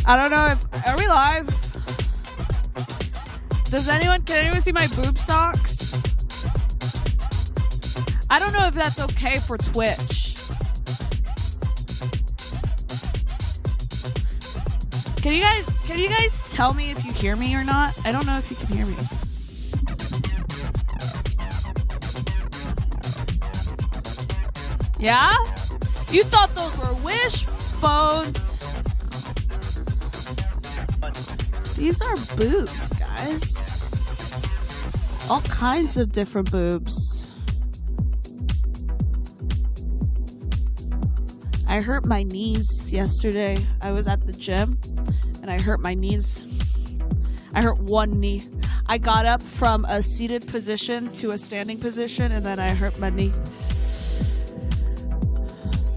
I don't know if... Are we live? Can anyone see my boob socks? I don't know if that's okay for Twitch. Can you guys tell me if you hear me or not? I don't know if you can hear me. Yeah? You thought those were wishbones. These are boobs, guys. All kinds of different boobs. I hurt my knees yesterday. I was at the gym and I hurt my knees. I hurt one knee. I got up from a seated position to a standing position and then I hurt my knee.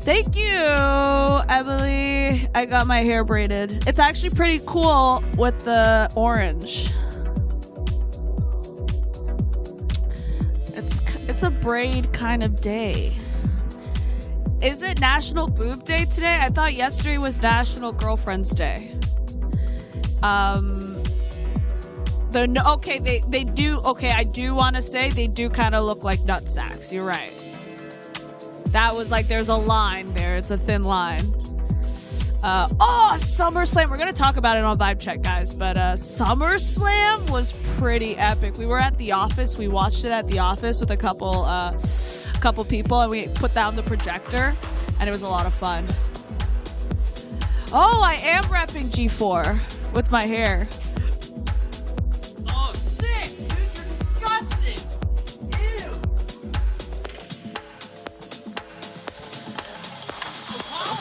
Thank you, Emily. I got my hair braided. It's actually pretty cool with the orange. It's a braid kind of day. Is it National Boob Day today? I thought yesterday was National Girlfriend's Day. They do. Okay, I do want to say they do kind of look like nutsacks. You're right. That was like, there's a line there. It's a thin line. SummerSlam. We're going to talk about it on Vibe Check, guys. But SummerSlam was pretty epic. We were at the office. We watched it at the office with a couple people. And we put down the projector. And it was a lot of fun. Oh, I am repping G4 with my hair. Oh, sick. Dude, you're disgusting. Ew.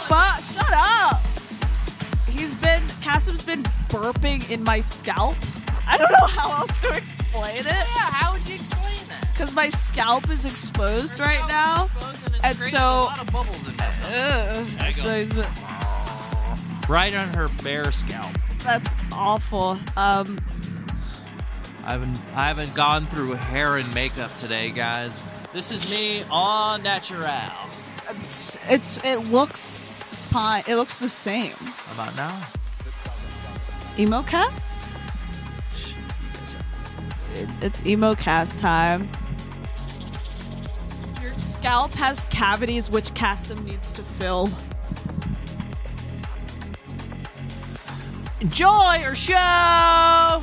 But shut up. Kassem's been burping in my scalp. I don't know how else to explain it. Yeah, how would you explain that? Because my scalp is exposed right now. And so a lot of bubbles in this. So he's been, right on her bare scalp. that's awful. I haven't gone through hair and makeup today, guys. This is me all natural. It looks fine. It looks the same. How about now? Emo cast? It's emo cast time. Your scalp has cavities which Kassem needs to fill. Enjoy our show!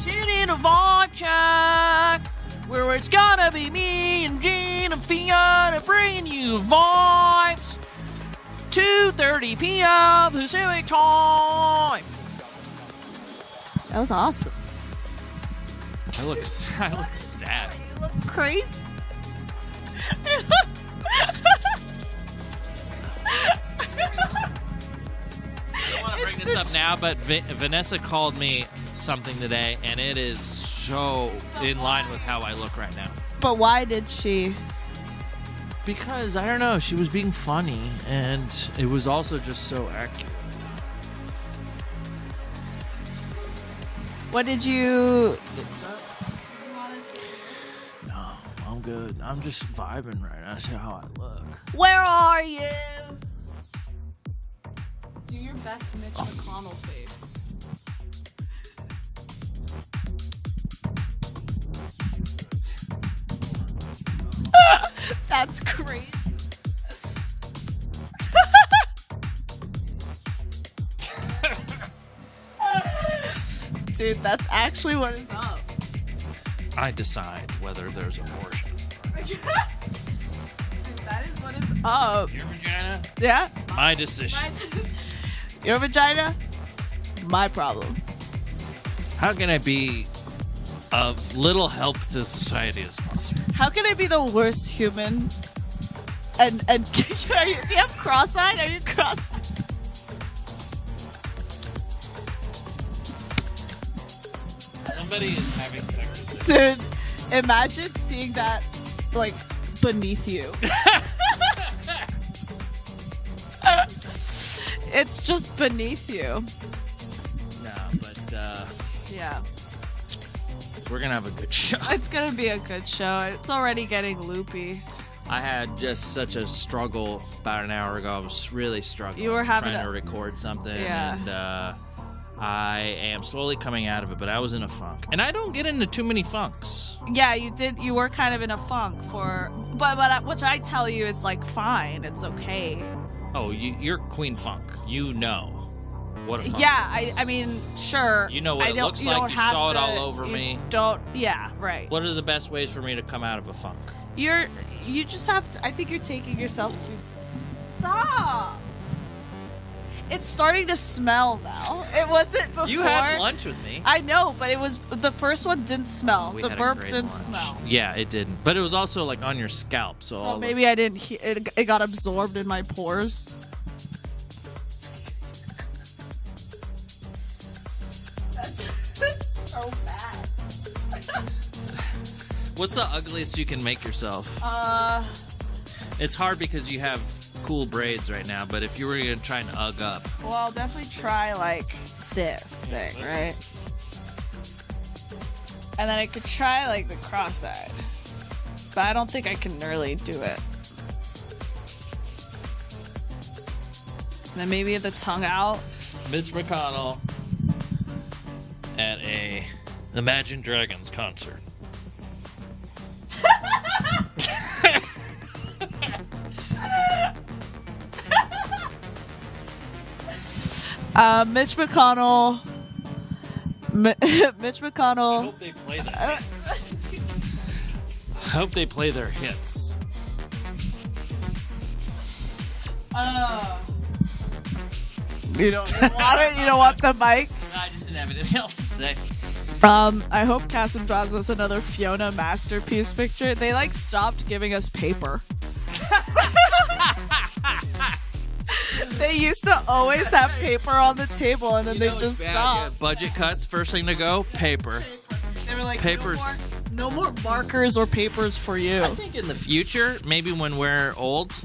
Tune in to Vibe Check, where it's gonna be me and Gina and Fiona bringing you vibes. 2:30 p.m. Pacific time. That was awesome. I look sad. You look crazy. I don't want to bring this up now, but Vanessa called me something today, and it is so in line with how I look right now. But why did she? Because, I don't know, she was being funny, and it was also just so accurate. What did you... No, I'm good. I'm just vibing right now. See how I look. Where are you? Do your best Mitch McConnell face. That's crazy. Dude, that's actually what is up. I decide whether there's abortion. Dude, that is what is up. Your vagina? Yeah? My decision. Your vagina? My problem. How can I be of little help to society as possible? How can I be the worst human? And do you have cross-eyed? Are you cross-eyed? Somebody is having sex with this. Dude, imagine seeing that, like, beneath you. It's just beneath you. No, but, Yeah. we're gonna have a good show. It's gonna be a good show. It's already getting loopy. I had just such a struggle about an hour ago. I was really struggling. You were having trying to record something. Yeah. And I am slowly coming out of it, but I was in a funk. And I don't get into too many funks. Yeah, you did. You were kind of in a funk but which I tell you is like fine. It's okay. Oh, you're Queen Funk. You know what a funk Yeah, is. I mean, sure. You know what it looks like. You saw it all over me. Yeah, right. What are the best ways for me to come out of a funk? You just have to. I think you're taking yourself too. Stop. It's starting to smell now. It wasn't before. You had lunch with me. I know, but it was the first one didn't smell. We The had a burp great didn't lunch. smell. Yeah, it didn't. But it was also like on your scalp, so all Maybe I didn't. It got absorbed in my pores. That's so bad. What's the ugliest you can make yourself? It's hard because you have cool braids right now, but if you were gonna try and ugg up, Well, I'll definitely try like this thing, right? And then I could try like the cross-eyed, but I don't think I can really do it. And then maybe the tongue out. Mitch McConnell at a Imagine Dragons concert. Mitch McConnell. Mitch I McConnell. hope they play their hits. I hope they play their hits. You don't want it? You don't want the mic? I just didn't have anything else to say. I hope Kassem draws us another Fiona masterpiece picture. They like stopped giving us paper. They used to always have paper on the table, and then they just stopped. Yeah, budget cuts. First thing to go, paper. They were like, Papers. no more markers or papers for you. I think in the future, maybe when we're old,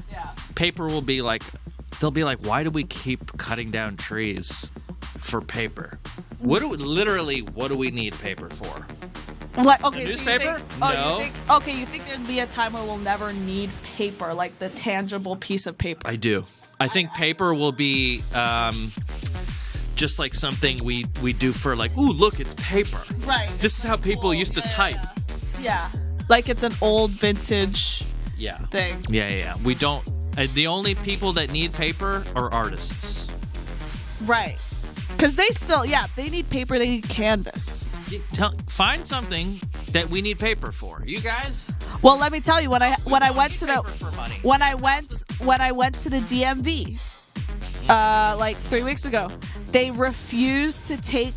paper will be like, they'll be like, why do we keep cutting down trees for paper? What do we need paper for? What? Okay, A so newspaper? You think, oh, No. You think there'd be a time where we'll never need paper, like the tangible piece of paper? I do. I think paper will be just like something we do for like, ooh, look, it's paper. Right. This is how people used to type. Yeah. Like it's an old vintage thing. Yeah. We don't. The only people that need paper are artists. Right. Because they still, they need paper, they need canvas. Find something that we need paper for. You guys? Well, let me tell you, when I went to the DMV like 3 weeks ago, they refused to take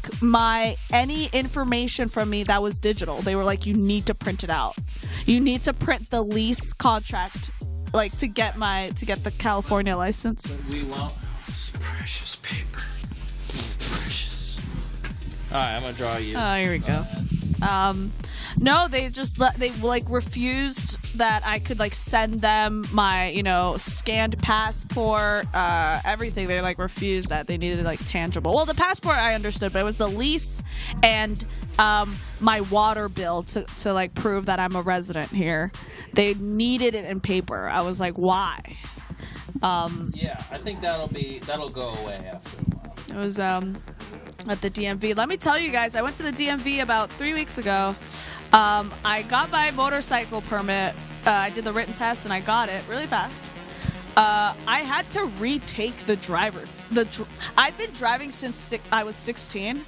any information from me that was digital. They were like, you need to print it out. You need to print the lease contract, like to get the California license. But we want precious paper. Precious. All right, I'm gonna draw you. Oh, here we go. No, they just refused that I could like send them my scanned passport, everything. They like refused that. They needed like tangible. Well, the passport I understood, but it was the lease and my water bill to like prove that I'm a resident here. They needed it in paper. I was like, why? Yeah, I think that'll go away after a while. It was at the DMV. Let me tell you guys, I went to the DMV about 3 weeks ago. I got my motorcycle permit. I did the written test and I got it really fast. I had to retake the driver's. I've been driving since I was 16.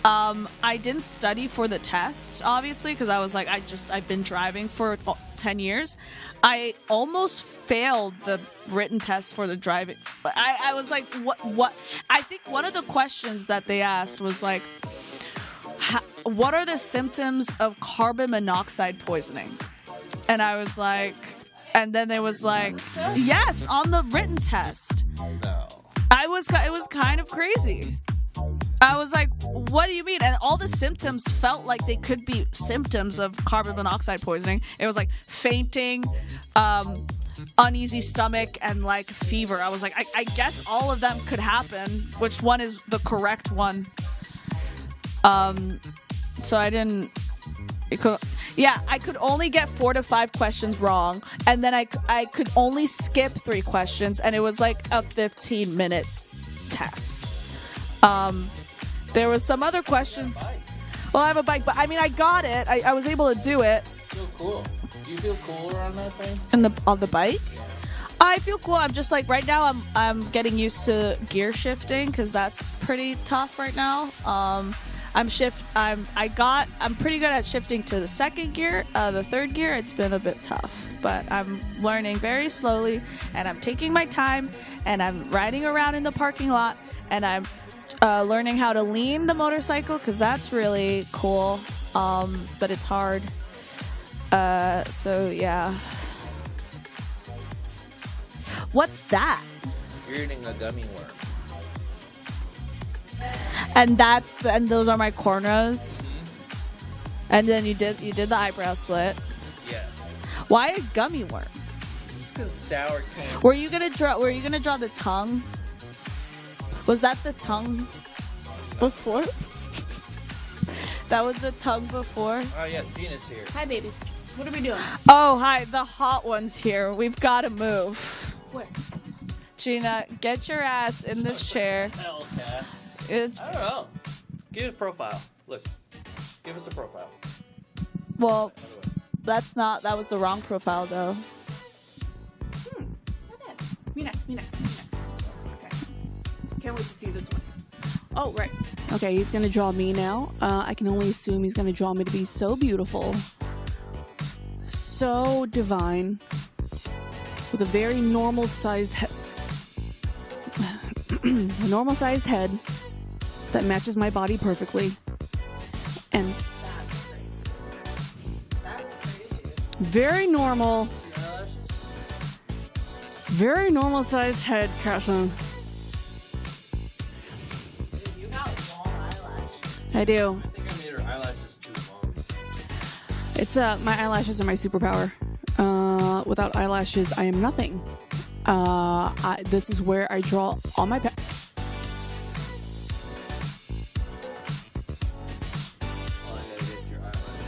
I didn't study for the test, obviously, because I was like, I've been driving for 10 years. I almost failed the written test for the driving. I was like, what? I think one of the questions that they asked was like, what are the symptoms of carbon monoxide poisoning? And I was like, and then it was like, yes, on the written test. No. It was kind of crazy. I was like, what do you mean? And all the symptoms felt like they could be symptoms of carbon monoxide poisoning. It was like fainting, uneasy stomach, and like fever. I was like, I guess all of them could happen. Which one is the correct one? So I didn't. I could only get 4 to 5 questions wrong, and then I could only skip 3 questions, and it was like a 15-minute test. There was some other questions. Well, I have a bike, but I mean, I got it. I was able to do it. Feel cool. Do you feel cooler on that thing? On the bike? I feel cool. I'm just like right now. I'm getting used to gear shifting because that's pretty tough right now. I'm pretty good at shifting to the second gear. The third gear, it's been a bit tough, but I'm learning very slowly, and I'm taking my time, and I'm riding around in the parking lot, and I'm learning how to lean the motorcycle because that's really cool. But it's hard. So yeah. What's that? You're eating a gummy worm. And those are my corners. And then you did the eyebrow slit. Yeah. Why a gummy worm? Just because sour candy. Were you gonna draw the tongue? Was that the tongue before? That was the tongue before? Oh yes, Gina's here. Hi, babies. What are we doing? Oh, hi. The hot one's here. We've got to move. Where? Gina, get your ass in this chair. Hell, Cat. I don't know. Give it a profile. Look. Give us a profile. Well, that was the wrong profile, though. Not bad. Me next. Okay. Can't wait to see this one. Oh, right. Okay, he's going to draw me now. I can only assume he's going to draw me to be so beautiful. So divine. With a very normal-sized head. A normal-sized head that matches my body perfectly. And That's crazy. very normal. Very normal-sized head, Kassem. You got long eyelashes. I do. I think I made her eyelashes too long. It's my eyelashes are my superpower. Without eyelashes, I am nothing. This is where I draw all my. Oh, I gotta get your eyelashes.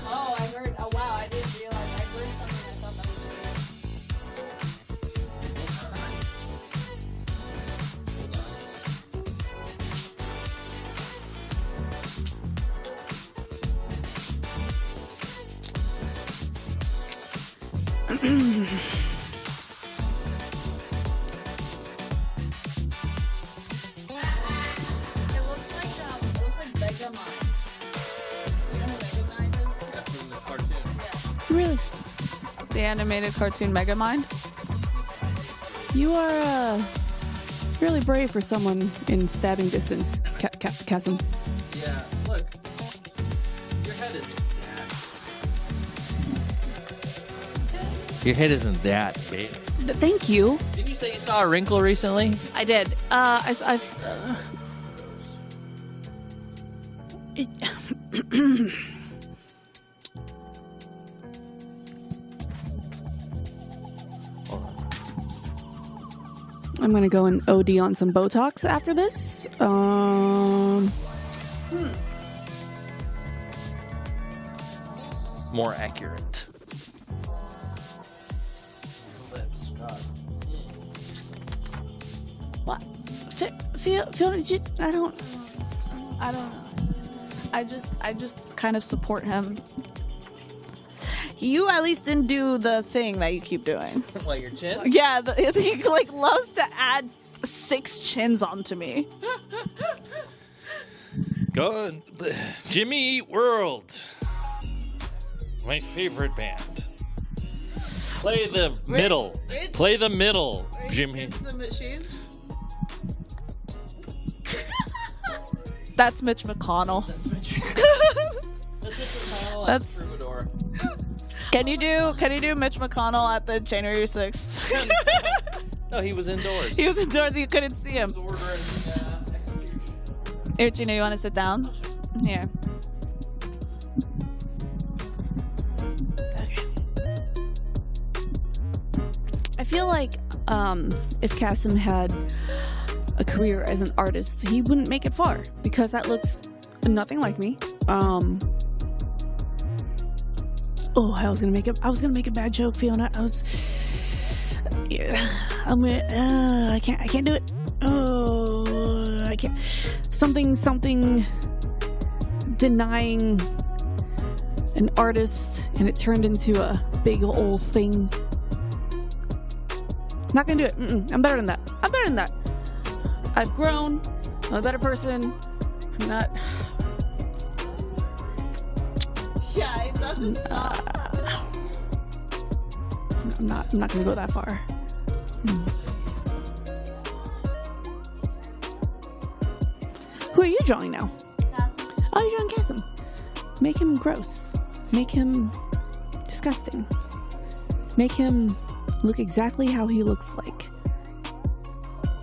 Oh, I heard. Oh, wow. I didn't realize. I heard something. I thought that was It looks like Megamind. You know who Megamind is? That's from the cartoon. Really, The animated cartoon Megamind. you are really brave for someone in stabbing distance, Kassem. Yeah, look. Your head isn't that. Your head isn't that big. Thank you. Didn't you say you saw a wrinkle recently? I did. I'm gonna go and OD on some Botox after this. More accurate. Lips, God. What? Fiona, I don't know. I just kind of support him. You at least didn't do the thing that you keep doing. Like your chin? Yeah, he like loves to add 6 chins onto me. Go on. Jimmy Eat World. My favorite band. Play the middle. Rich? Play the middle, Jimmy. It's the machine. That's Mitch McConnell. That's- Troubadour. Can you do Mitch McConnell at the January 6th? No, he was indoors. He was indoors. You couldn't see him. Order and execution. Here, Gina, you want to sit down? Here. I feel like if Kassem had a career as an artist, he wouldn't make it far because that looks nothing like me. Oh, I was gonna make a bad joke, Fiona. I can't do it. Oh, I can't. Something denying an artist, and it turned into a big old thing. Not gonna do it. I'm better than that. I've grown. I'm a better person. I'm not. Yeah, it doesn't stop. I'm not gonna go that far. Who are you drawing now? Kassem. Oh, you're drawing Kassem. Make him gross. Make him disgusting. Make him look exactly how he looks like.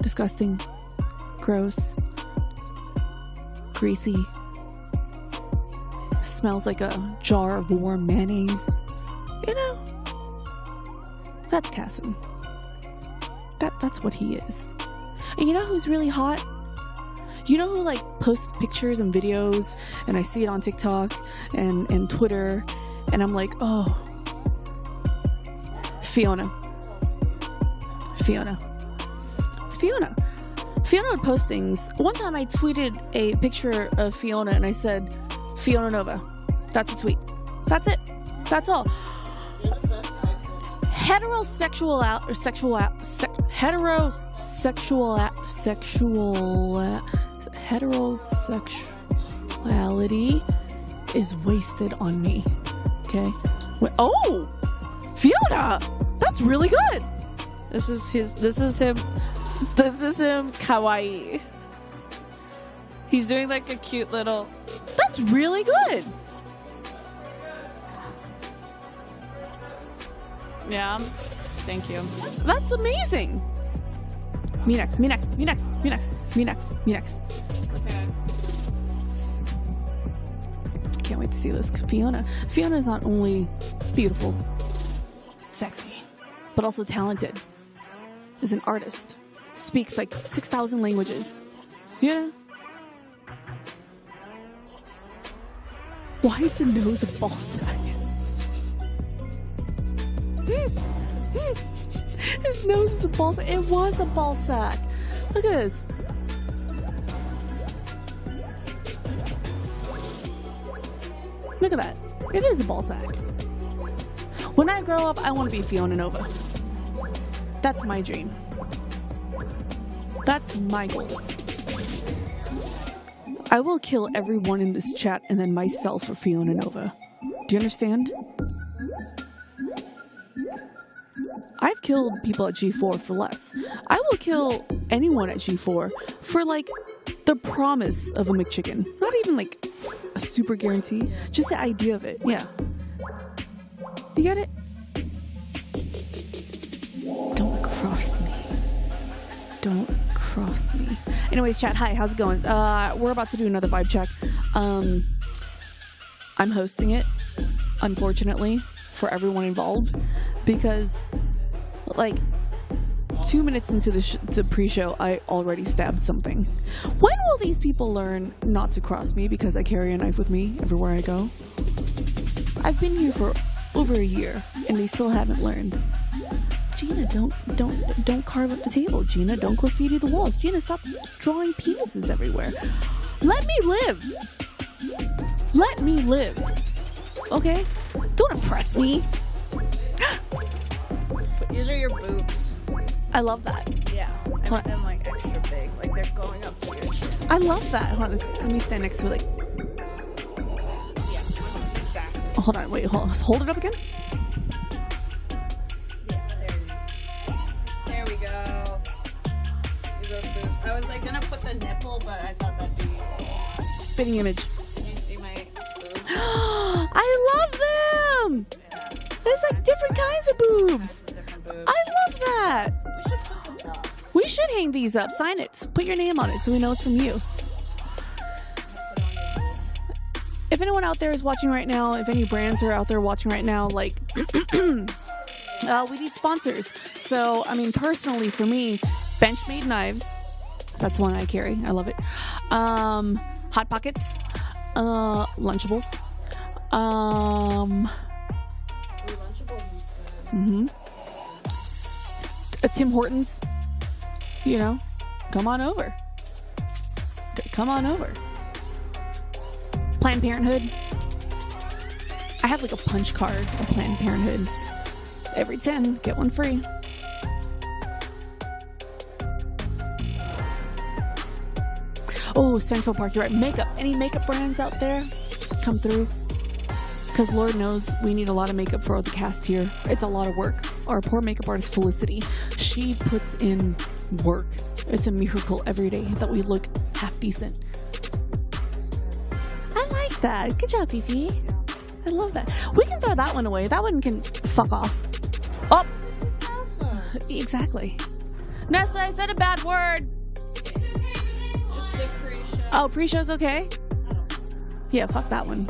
Disgusting. Gross. Greasy. Smells like a jar of warm mayonnaise. You know? That's Kassem. That's what he is. And you know who's really hot? You know who like posts pictures and videos, and I see it on TikTok and Twitter, and I'm like, oh, Fiona. It's Fiona. Fiona would post things. One time I tweeted a picture of Fiona and I said, Fiona Nova. That's a tweet. That's it. That's all. Heterosexuality is wasted on me. Okay. Oh, Fiona, that's really good. This is him kawaii. He's doing like a cute little. That's really good. Yeah. Thank you. That's amazing. Me next. Okay. Can't wait to see this. Fiona is not only beautiful, sexy, but also talented. Is an artist. Speaks like 6,000 languages. Yeah. Why is the nose a ball sack? His nose is a ball sack. It was a ball sack. Look at this. Look at that. It is a ball sack. When I grow up, I want to be Fiona Nova. That's my dream. That's my goals. I will kill everyone in this chat and then myself for Fiona Nova. Do you understand? I've killed people at G4 for less. I will kill anyone at G4 for like the promise of a McChicken. Not even like a super guarantee, just the idea of it. Yeah. You get it? Don't cross me. Don't cross me. Anyways, chat, hi, how's it going? We're about to do another vibe check. I'm hosting it, unfortunately, for everyone involved, because like 2 minutes into the pre-show, I already stabbed something. When will these people learn not to cross me because I carry a knife with me everywhere I go? I've been here for over a year and they still haven't learned. Gina, don't carve up the table. Gina, don't graffiti the walls. Gina, stop drawing penises everywhere. Let me live. Let me live. Okay? Don't oppress me. These are your boobs. I love that. Yeah. I make them like extra big. Like they're going up to your chin. I love that. Hold on, let me stand next to it. Like, Yeah, this is exactly. oh, hold on, wait, hold it up again. Yeah, there it is. There we go. These are boobs. I was like gonna put the nipple, but I thought that'd be. Spitting image. Can you see my boobs? I love them. Yeah. There's like different kinds of boobs. Different boobs. I love that. We should put this up. We should hang these up. Sign it. Put your name on it so we know it's from you. If anyone out there is watching right now, if any brands are out there watching right now, like, we need sponsors. So, I mean, personally for me, Benchmade knives. That's one I carry. I love it. Hot Pockets. Lunchables. Tim Hortons, you know, come on over. Come on over. Planned Parenthood. I have like a punch card of Planned Parenthood. Every 10, get one free. Oh, Central Park, you're right. Makeup. Any makeup brands out there? Come through. Because Lord knows we need a lot of makeup for the cast here. It's a lot of work. Our poor makeup artist, Felicity, she puts in work. It's a miracle every day that we look half decent. I like that. Good job, Fifi. I love that. We can throw that one away. That one can fuck off. Oh! Exactly. Nessa, I said a bad word. It's the pre-show. Oh, pre-show's okay? Yeah, fuck that one.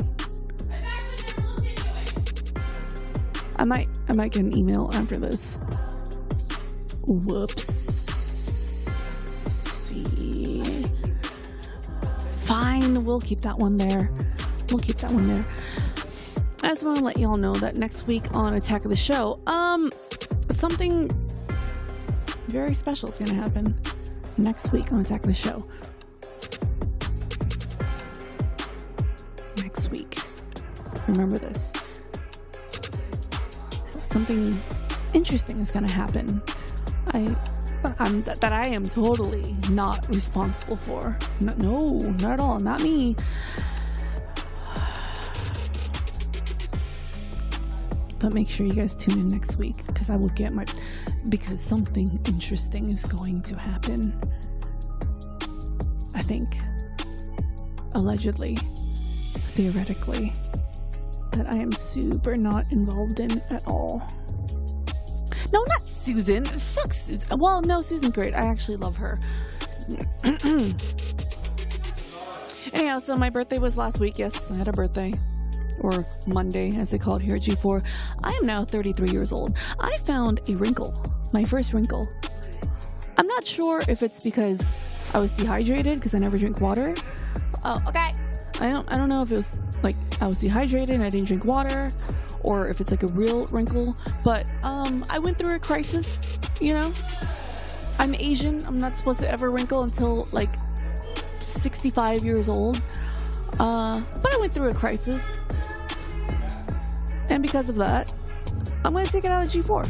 I might get an email after this. Whoopsie. Fine, we'll keep that one there. I just want to let y'all know that next week on Attack of the Show, something very special is going to happen next week on Attack of the Show. Next week. Remember this. Something interesting is going to happen. That I am totally not responsible for. No, not at all. Not me. But make sure you guys tune in next week because something interesting is going to happen. I think. Allegedly. Theoretically. That I am super not involved in at all. No, not Susan. Fuck Susan. Well, no, Susan's great. I actually love her. Anyhow, so my birthday was last week. Yes, I had a birthday. Or Monday, as they call it here at G4. I am now 33 years old. I found a wrinkle. My first wrinkle. I'm not sure if it's because I was dehydrated because I never drink water. Oh, okay. I don't know if it was like I was dehydrated and I didn't drink water, or if it's like a real wrinkle. But I went through a crisis, you know. I'm Asian. I'm not supposed to ever wrinkle until like 65 years old. But I went through a crisis. And because of that, I'm going to take it out of G4.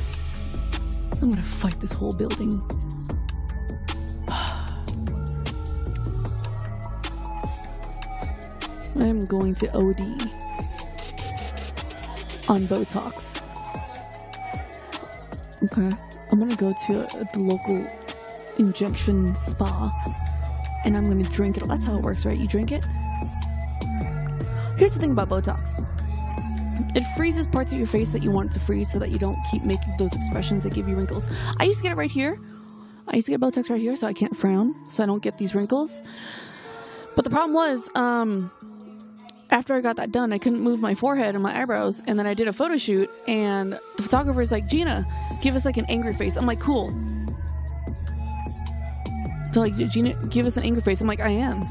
I'm going to fight this whole building. I'm going to OD on Botox. Okay. I'm going to go to the local injection spa and I'm going to drink it. That's how it works, right? You drink it. Here's the thing about Botox. It freezes parts of your face that you want it to freeze so that you don't keep making those expressions that give you wrinkles. I used to get it right here. I used to get Botox right here so I can't frown, so I don't get these wrinkles. But the problem was, after I got that done, I couldn't move my forehead and my eyebrows, and then I did a photo shoot, and the photographer's like, Gina, give us like an angry face. I'm like, cool. So like, Gina, give us an angry face. I'm like, I am.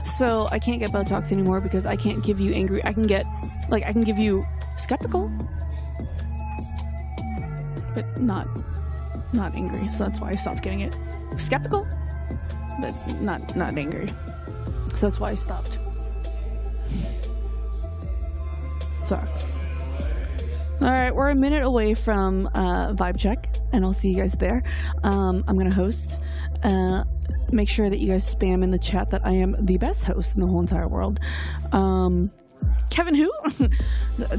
So I can't get Botox anymore because I can't give you angry. I can give you skeptical, but not angry. So that's why I stopped getting it. Skeptical, but not angry. So that's why I stopped. Sucks. All right, we're a minute away from vibe check, and I'll see you guys there. I'm gonna host. Make sure that you guys spam in the chat that I am the best host in the whole entire world. Kevin who?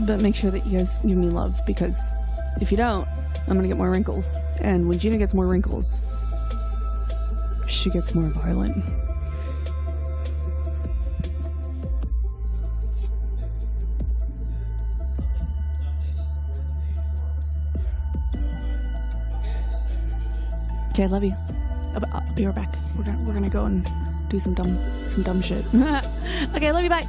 But make sure that you guys give me love, because if you don't, I'm gonna get more wrinkles. And when Gina gets more wrinkles, she gets more violent. Okay, I love you. I'll be right back. We're gonna go and do some dumb shit. Okay, love you. Bye.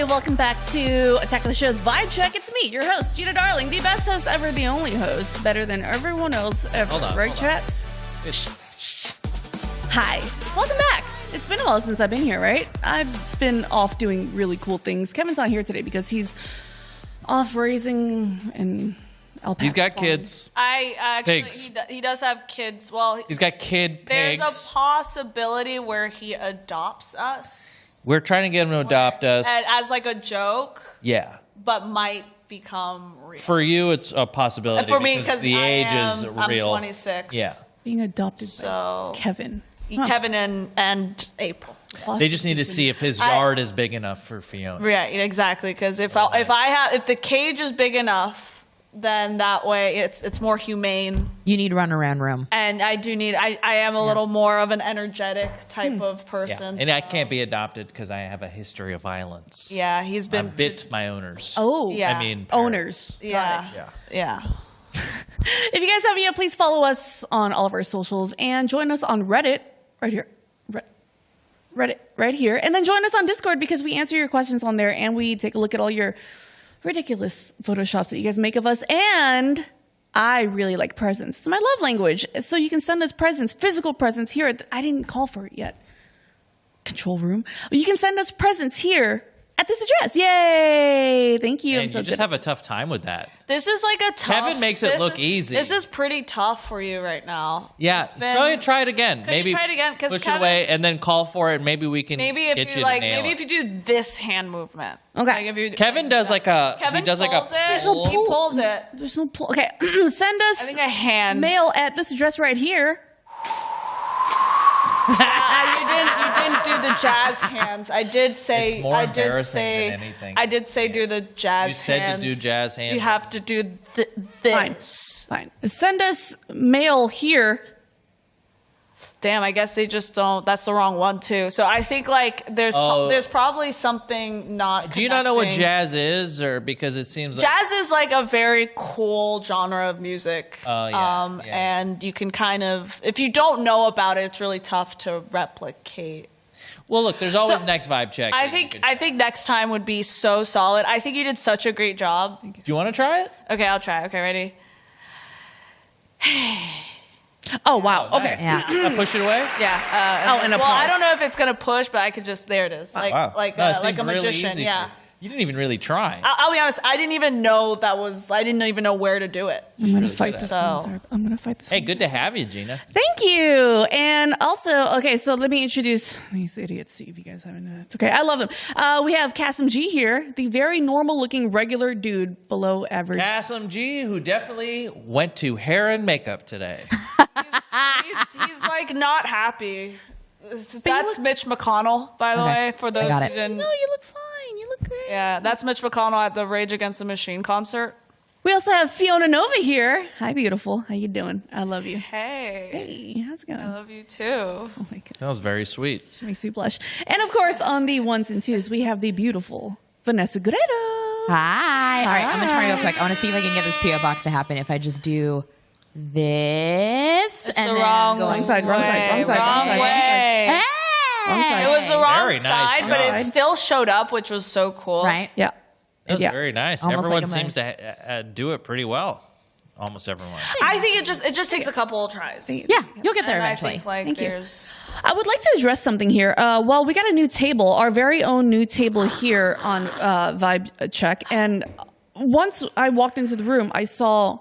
welcome back to Attack of the Show's Vibe Check. It's me, your host, Gina Darling, the best host ever, the only host, better than everyone else ever. Hold on, right, hold chat? Hi, welcome back. It's been a while since I've been here, right? I've been off doing really cool things. Kevin's not here today because he's off raising an alpaca. He's got farm. kids. I actually, Pigs. he does have kids. Well, He's got kid pigs. there's a possibility where he adopts us. We're trying to get him to adopt us. As like a joke, Yeah. but might become real. For you, it's a possibility. For me, because because the age is I'm real. 26. Yeah. Being adopted So by Kevin. Kevin and April. They just need to see if his yard is big enough for Fiona. Right, exactly. Because if the cage is big enough, then that way it's more humane. You need runaround room. And I am a little more of an energetic type of Yeah. person. And I can't be adopted because I have a history of violence. Yeah, he's I been bit my owners. Oh, Yeah. I mean, owners. Yeah, Yeah. yeah. If you guys haven't yet, please follow us on all of our socials and join us on Reddit right here. Reddit right here. And then join us on Discord because we answer your questions on there and we take a look at all your ridiculous photoshops that you guys make of us. And I really like presents. It's my love language. So you can send us presents, physical presents here. I didn't call for it yet. Control room. You can send us presents here at this address. Yay! Thank you. And you just have a tough time with that. This is like a tough. Kevin makes it look easy. This is pretty tough for you right now. Yeah, It's been- try it again. Could Maybe you try it again? 'Cause push it Kevin- away and then call for it. Maybe we can Maybe get if you you like, to nail maybe it. if you do this hand movement. Okay. Like if you, Kevin does like a Kevin he does like a pulls it. pull. He pulls it. There's no pull. Okay. Send us I think a hand. mail at this address right here. You didn't do the jazz hands. I did say. It's more I did embarrassing say. than anything. I did say do the jazz. You said to hands. do jazz hands. You have to do this. Fine. Send us mail here. Damn, I guess they just don't. That's the wrong one too. So I think like there's probably something not. Do you not know what connecting. jazz is, or because it seems like Jazz is like a very cool genre of music. Yeah. And you can kind of, if you don't know about it, it's really tough to replicate. Well, look, there's always So, next vibe check. I that you think could- next time would be so solid. I think you did such a great job. Do you want to try it? Okay, I'll try. Okay, ready? Oh, wow. Oh, Okay. nice. Yeah. Push it away. Yeah. And a well, pause. I don't know if it's gonna push, but I could just. There it is. Like Wow. No, it like seemed a really magician. easy Yeah. for you. You didn't even really try. I'll be honest. I didn't even know that was. I didn't even know where to do it. I'm going to really fight good this at it. one. Sorry. I'm going to fight this Hey, one. good to have you, Gina. Thank you. And also, okay, so let me introduce these idiots. See if you guys haven't. It's okay. I love them. We have Kassem G here, the very normal looking regular dude below average. Kassem G, who definitely went to hair and makeup today. He's like not happy. That's look- Mitch McConnell, by the Okay. way. For those got who it. didn't. No, you look fine. You look great. Yeah, that's Mitch McConnell at the Rage Against the Machine concert. We also have Fiona Nova here. Hi, beautiful. How you doing? I love you. Hey, Hey, how's it going? I love you too. Oh my God. That was very sweet. Makes me blush. And of course, on the ones and twos, we have the beautiful Vanessa Guerrero. Hi. All right, I'm going to try real quick. I want to see if I can get this P.O. box to happen if I just do this. It's and the then wrong Wrong side, wrong side, wrong side, wrong wrong side, way. Hey! Wrong side. It was the wrong Very nice side, but job. it still showed up, which was so cool. Right? Yeah. That was Yeah. very nice. Almost Everyone like a seems to do it pretty well. Almost everyone. I think it just takes a couple of tries. Yeah, you'll get there And I eventually. think like Thank you. there's I would like to address something here. Well, we got a new table, our very own new table here on Vibe Check. And once I walked into the room, I saw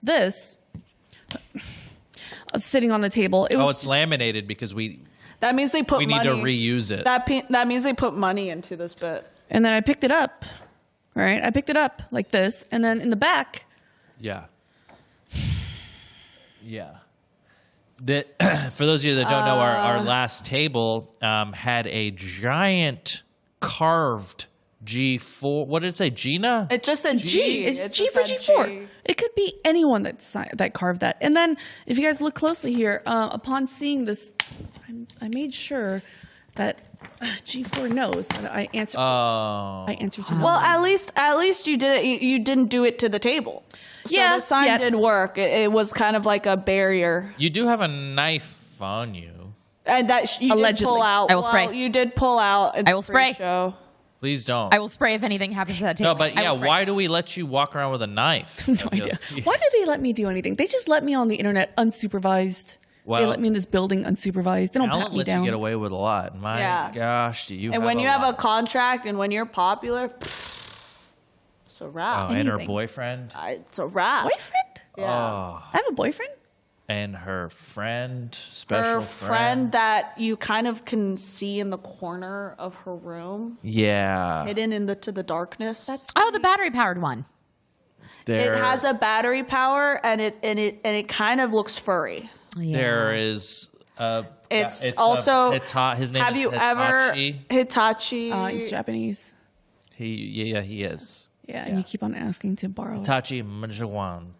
this sitting on the table. It was Oh, it's laminated because we that means they put need money. to reuse it. That means they put money into this bit. And then I picked it up, right? I picked it up like this. And then in the back, Yeah. Yeah. That for those of you that don't know, our last table had a giant carved G4. What did it say? Gina? It just said G. It's It G just for said G4. G. It could be anyone that carved that. And then if you guys look closely here, upon seeing this, I made sure that G4 knows that I answered. I answered to no Well, one. at least you did it. You didn't do it to the table. So Yeah, the sign yeah. did work. It was kind of like a barrier, You do have a knife on you. and that you did Allegedly. pull out. I will spray. You did pull out. I will spray. Show. Please don't. I will spray if anything happens to that table. No, but yeah, why do we let you walk around with a knife? No idea. Why do they let me do anything? They just let me on the internet unsupervised. Well, they let me in this building unsupervised. They don't pat me down. You get away with a lot. My gosh, do you? And when you have a contract and when you're popular, it's a wrap. and her boyfriend. It's a wrap. Boyfriend? Yeah. I have a boyfriend. And her friend, special her friend that you kind of can see in the corner of her room. Yeah. Hidden into the darkness. the battery powered one. It has a battery power and it kind of looks furry. Yeah. There is It's also his name have is you Hitachi. ever Hitachi? He's Japanese. He is. Yeah, and you keep on asking to borrow it. Hitachi Majuan.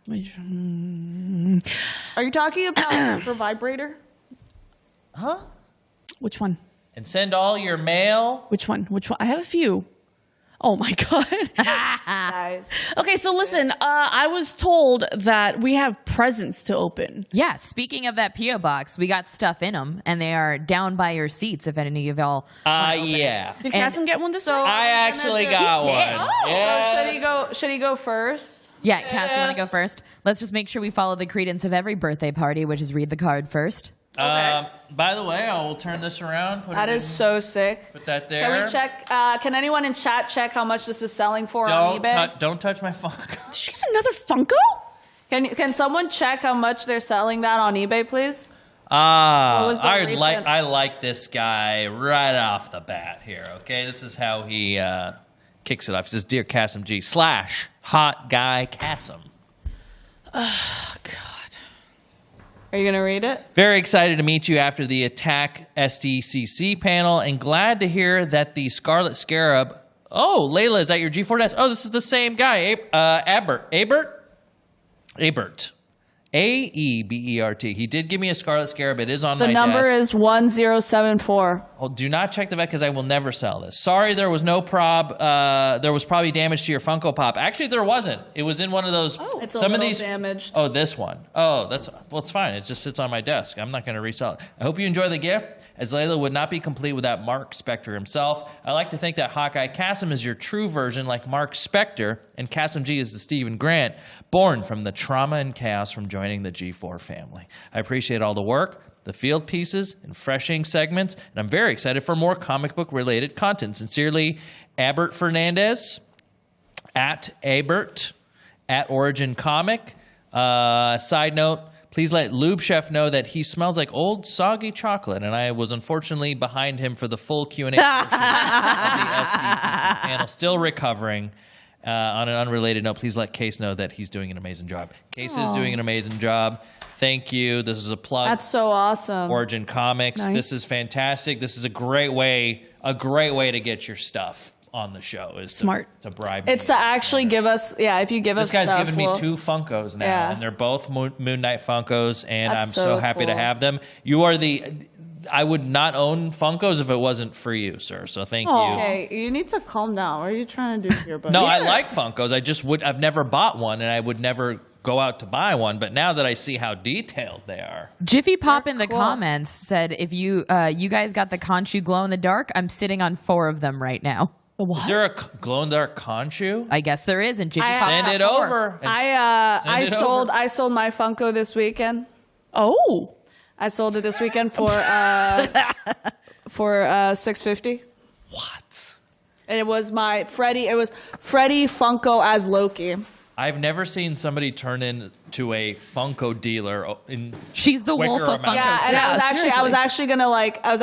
Are you talking about her vibrator? Huh? Which one? And send all your mail. Which one? I have a few. Oh my God. Nice. Okay, so listen, I was told that we have presents to open. Yeah, speaking of that P.O. box, we got stuff in them, and they are down by your seats if any of y'all. Yeah. Did Kassem get one this So time? I actually got one. Oh. Yes. So should he go first? Yeah, Cass, you want to go first? Let's just make sure we follow the credence of every birthday party, which is read the card first. By the way, I will turn this around. That is so sick. Put that there. Can we check? Can anyone in chat check how much this is selling for on eBay? Don't touch my Funko. Did you get another Funko? Can someone check how much they're selling that on eBay, please? I recent- like this guy right off the bat here. Okay, this is how he kicks it off. He says, "Dear Kassem G / hot guy Kassem." Oh God. Are you gonna read it? Very excited to meet you after the Attack SDCC panel, and glad to hear that the Scarlet Scarab. Oh, Layla, is that your G4 desk? Oh, this is the same guy, Abert. Aebert. He did give me a Scarlet Scarab. It is on my desk. The number is 1074. Oh, do not check the vet because I will never sell this. Sorry, there was no prob. There was probably damage to your Funko Pop. Actually, there wasn't. It was in one of those. Oh, it's some a of little these damaged. Oh, this one. Oh, it's fine. It just sits on my desk. I'm not going to resell it. I hope you enjoy the gift, as Layla would not be complete without Mark Spector himself. I like to think that Hawkeye Kassem is your true version, like Mark Spector, and Kassem G is the Stephen Grant, born from the trauma and chaos from joining the G4 family. I appreciate all the work, the field pieces, and fresh ink segments, and I'm very excited for more comic book related content. Sincerely, Abert Fernandez, at Abert, at Origin Comic. Side note, please let Lube Chef know that he smells like old soggy chocolate, and I was unfortunately behind him for the full Q&A portion of the SDCC panel, still recovering. On an unrelated note, please let Case know that he's doing an amazing job. Case is doing an amazing job. Thank you. This is a plug. That's so awesome. Origin Comics. Nice. This is fantastic. This is a great way to get your stuff on the show. Is Smart. To bribe me. It's to actually give us, if you give us This guy's stuff, given me 2 Funkos now, Yeah. and they're both Moon Knight Funkos, and That's I'm so so happy to cool. have them. I would not own Funkos if it wasn't for you, sir. So thank you. Okay, you need to calm down. What are you trying to do here, buddy? No, I like Funkos. I've never bought one, and I would never go out to buy one. But now that I see how detailed they are, Jiffy Pop in the cool. comments said, if you guys got the Conchu glow in the dark, I'm sitting on 4 of them right now. What? is there a glow in the dark Conchu? I guess there is, and Jiffy Pop Send it over. I sold my Funko this weekend. Oh. I sold it this weekend for $650. What? And it was my Freddy. It was Freddy Funko as Loki. I've never seen somebody turn into a Funko dealer in She's the quicker wolf of amount Funko. Yeah, and I was seriously.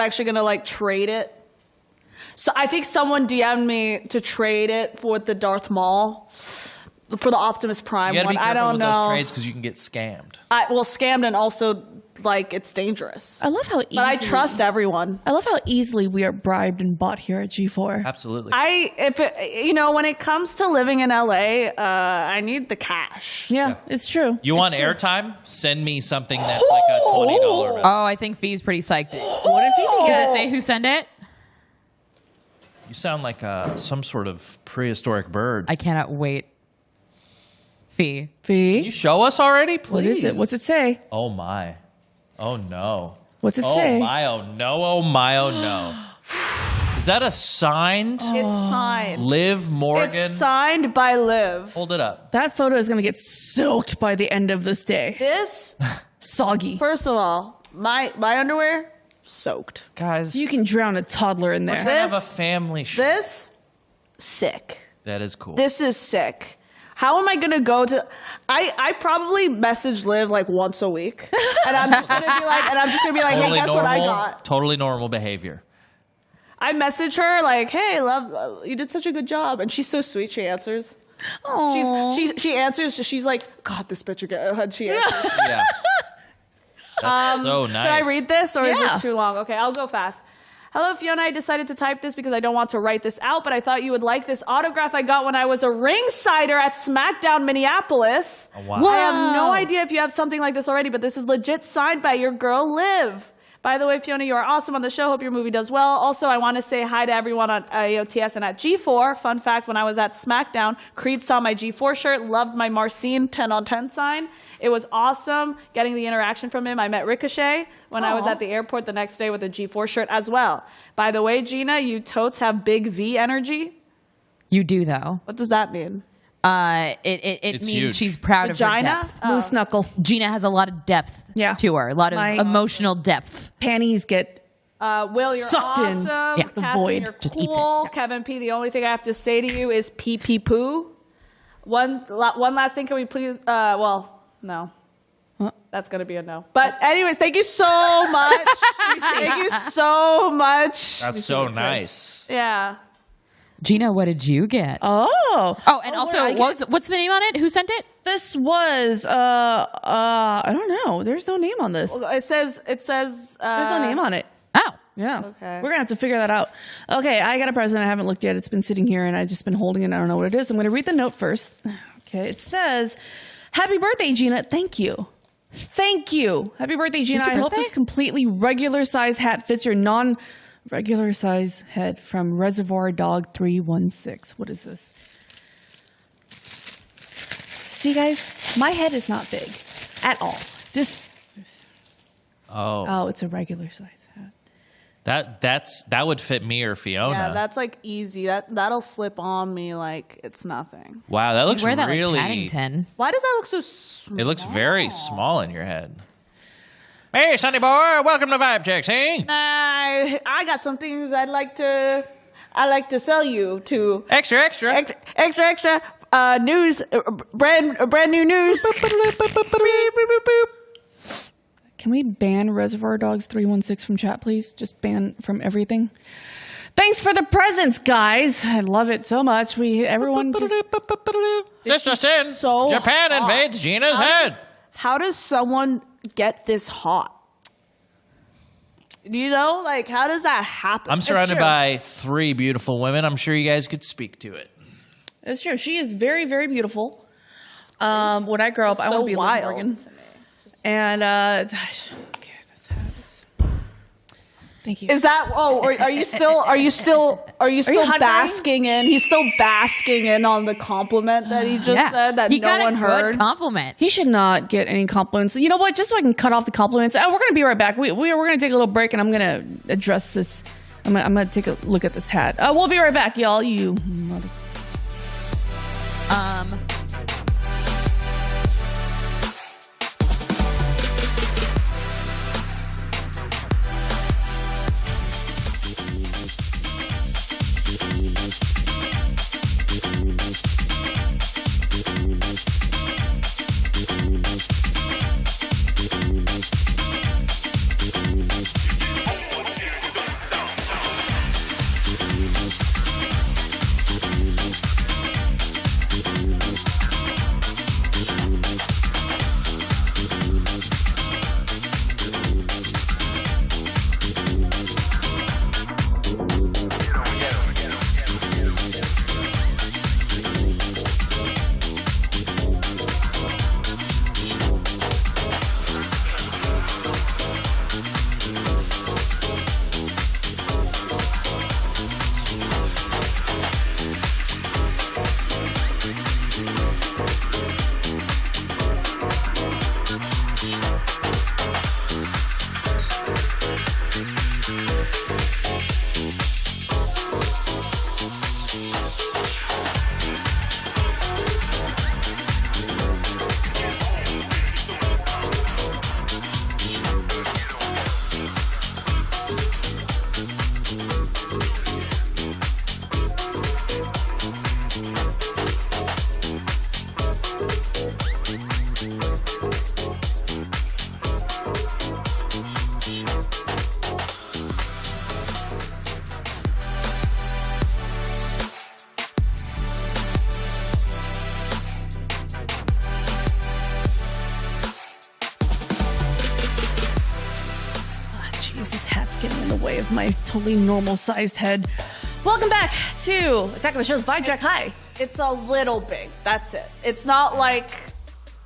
actually gonna trade it. So I think someone DM'd me to trade it for the Darth Maul, for the Optimus Prime You gotta one. be careful I don't with know. those trades because you can get scammed. Scammed, and also it's dangerous. I love how easily. But I trust everyone. I love how easily we are bribed and bought here at G4. Absolutely. When it comes to living in LA, I need the cash. Yeah, it's true. You want It's true. airtime? Send me something that's like a $20 bill. Oh, I think Fee's pretty psyched. What if you Does it say who sent it? You sound like some sort of prehistoric bird. I cannot wait. Fee. Can you Fee? show us already, please? What is it? What's it say? Oh my. Oh no. What's it Oh say? my, oh no, oh my, oh no. Is that a signed It's signed. Liv Morgan? It's signed by Liv. Hold it up. That photo is going to get soaked by the end of this day. This, Soggy. first of all, my underwear, soaked. Guys, You can drown a toddler in there. I have a family show. This, sick. That is cool. This is sick. How am I gonna go to? I probably message Liv like once a week, and I'm just gonna be like, hey, guess what I got? Totally normal behavior. I message her like, hey, love, you did such a good job, and she's so sweet. She answers. She answers. She's like, God, this bitch again. She answers. Yeah. That's so nice. Should I read this, or is this too long? Okay, I'll go fast. Hello, Fiona. I decided to type this because I don't want to write this out, but I thought you would like this autograph I got when I was a ringsider at SmackDown Minneapolis. Oh, wow. I have no idea if you have something like this already, but this is legit signed by your girl, Liv. By the way, Fiona, you are awesome on the show. Hope your movie does well. Also, I want to say hi to everyone on AOTS and at G4. Fun fact, when I was at SmackDown, Creed saw my G4 shirt, loved my Marcin 10 on 10 sign. It was awesome getting the interaction from him. I met Ricochet when I was at the airport the next day with a G4 shirt as well. By the way, Gina, you totes have big V energy. You do, though. What does that mean? It It's means huge. she's proud Vagina? of her depth. Moose knuckle. Gina has a lot of depth to her, a lot of emotional depth. Panties get Will, you're sucked in. awesome. Yeah, the Kassem, void. you're Just eats cool. it. Kevin P., the only thing I have to say to you is pee pee poo. One last thing, can we please? No. That's going to be a no. But anyways, thank you so much. Thank you so much. That's so nice. Yeah. Gina, what did you get? Oh, And what also, did I get? what's the name on it? Who sent it? This was I don't know. There's no name on this. It says. There's no name on it. Oh. Yeah. Okay. We're gonna have to figure that out. Okay, I got a present. I haven't looked yet. It's been sitting here, and I've just been holding it. I don't know what it is. I'm gonna read the note first. Okay. It says, "Happy birthday, Gina. Thank you. Thank you. Happy birthday, Gina. Is your I hope birthday? this completely regular size hat fits your non-regular size head from Reservoir Dog 316. What is this? See, guys, my head is not big at all. Oh, it's a regular size hat. That would fit me or Fiona. Yeah, that's like easy. That'll slip on me like it's nothing. Wow, that looks Wear that really. like Paddington. Why does that look so small? It looks very small in your head. Hey, Sonny boy, welcome to Vibe Checks, hey? I got some things I'd like to sell you to. Extra. Extra. News. Brand new news. Can we ban Reservoir Dogs 316 from chat, please? Just ban from everything. Thanks for the presents, guys. I love it so much. Everyone Just in. so Japan hot. invades Gina's head. How does someone get this hot? You know, like, how does that happen? I'm surrounded true. by 3 beautiful women. I'm sure you guys could speak to it. It's true. She is very, very beautiful. When I grow up, I want to be Liv wild Morgan. to me. And okay, this hat is. Thank you. Is that? Oh, are you still hot basking in? He's still basking in on the compliment that he just said that he no got one a heard. good compliment. He should not get any compliments. You know what? Just so I can cut off the compliments. We're going to be right back. We're going to take a little break, and I'm going to address this. I'm going to take a look at this hat. We'll be right back, y'all. You mother. hat's getting in the way of my totally normal-sized head. Welcome back to Attack of the Show's Vibe Check. Hi. It's a little big. That's it. It's not like,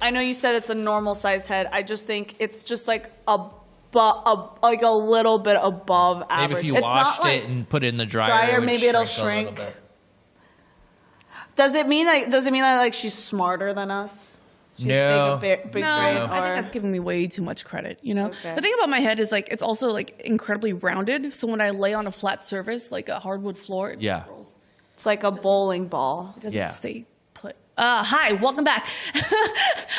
I know you said it's a normal size head. I just think it's just like like a little bit above average. Maybe if you it's washed not it like and put it in the dryer, it would maybe it'll shrink a little shrink. bit. Does it mean that like she's smarter than us? She's No. big No, brain, I or- think that's giving me way too much credit, you know? Okay. The thing about my head is, like, it's also, like, incredibly rounded, so when I lay on a flat surface, like a hardwood floor, it Yeah. rolls. It's like a bowling ball. It doesn't Yeah. stay put. Hi, welcome back.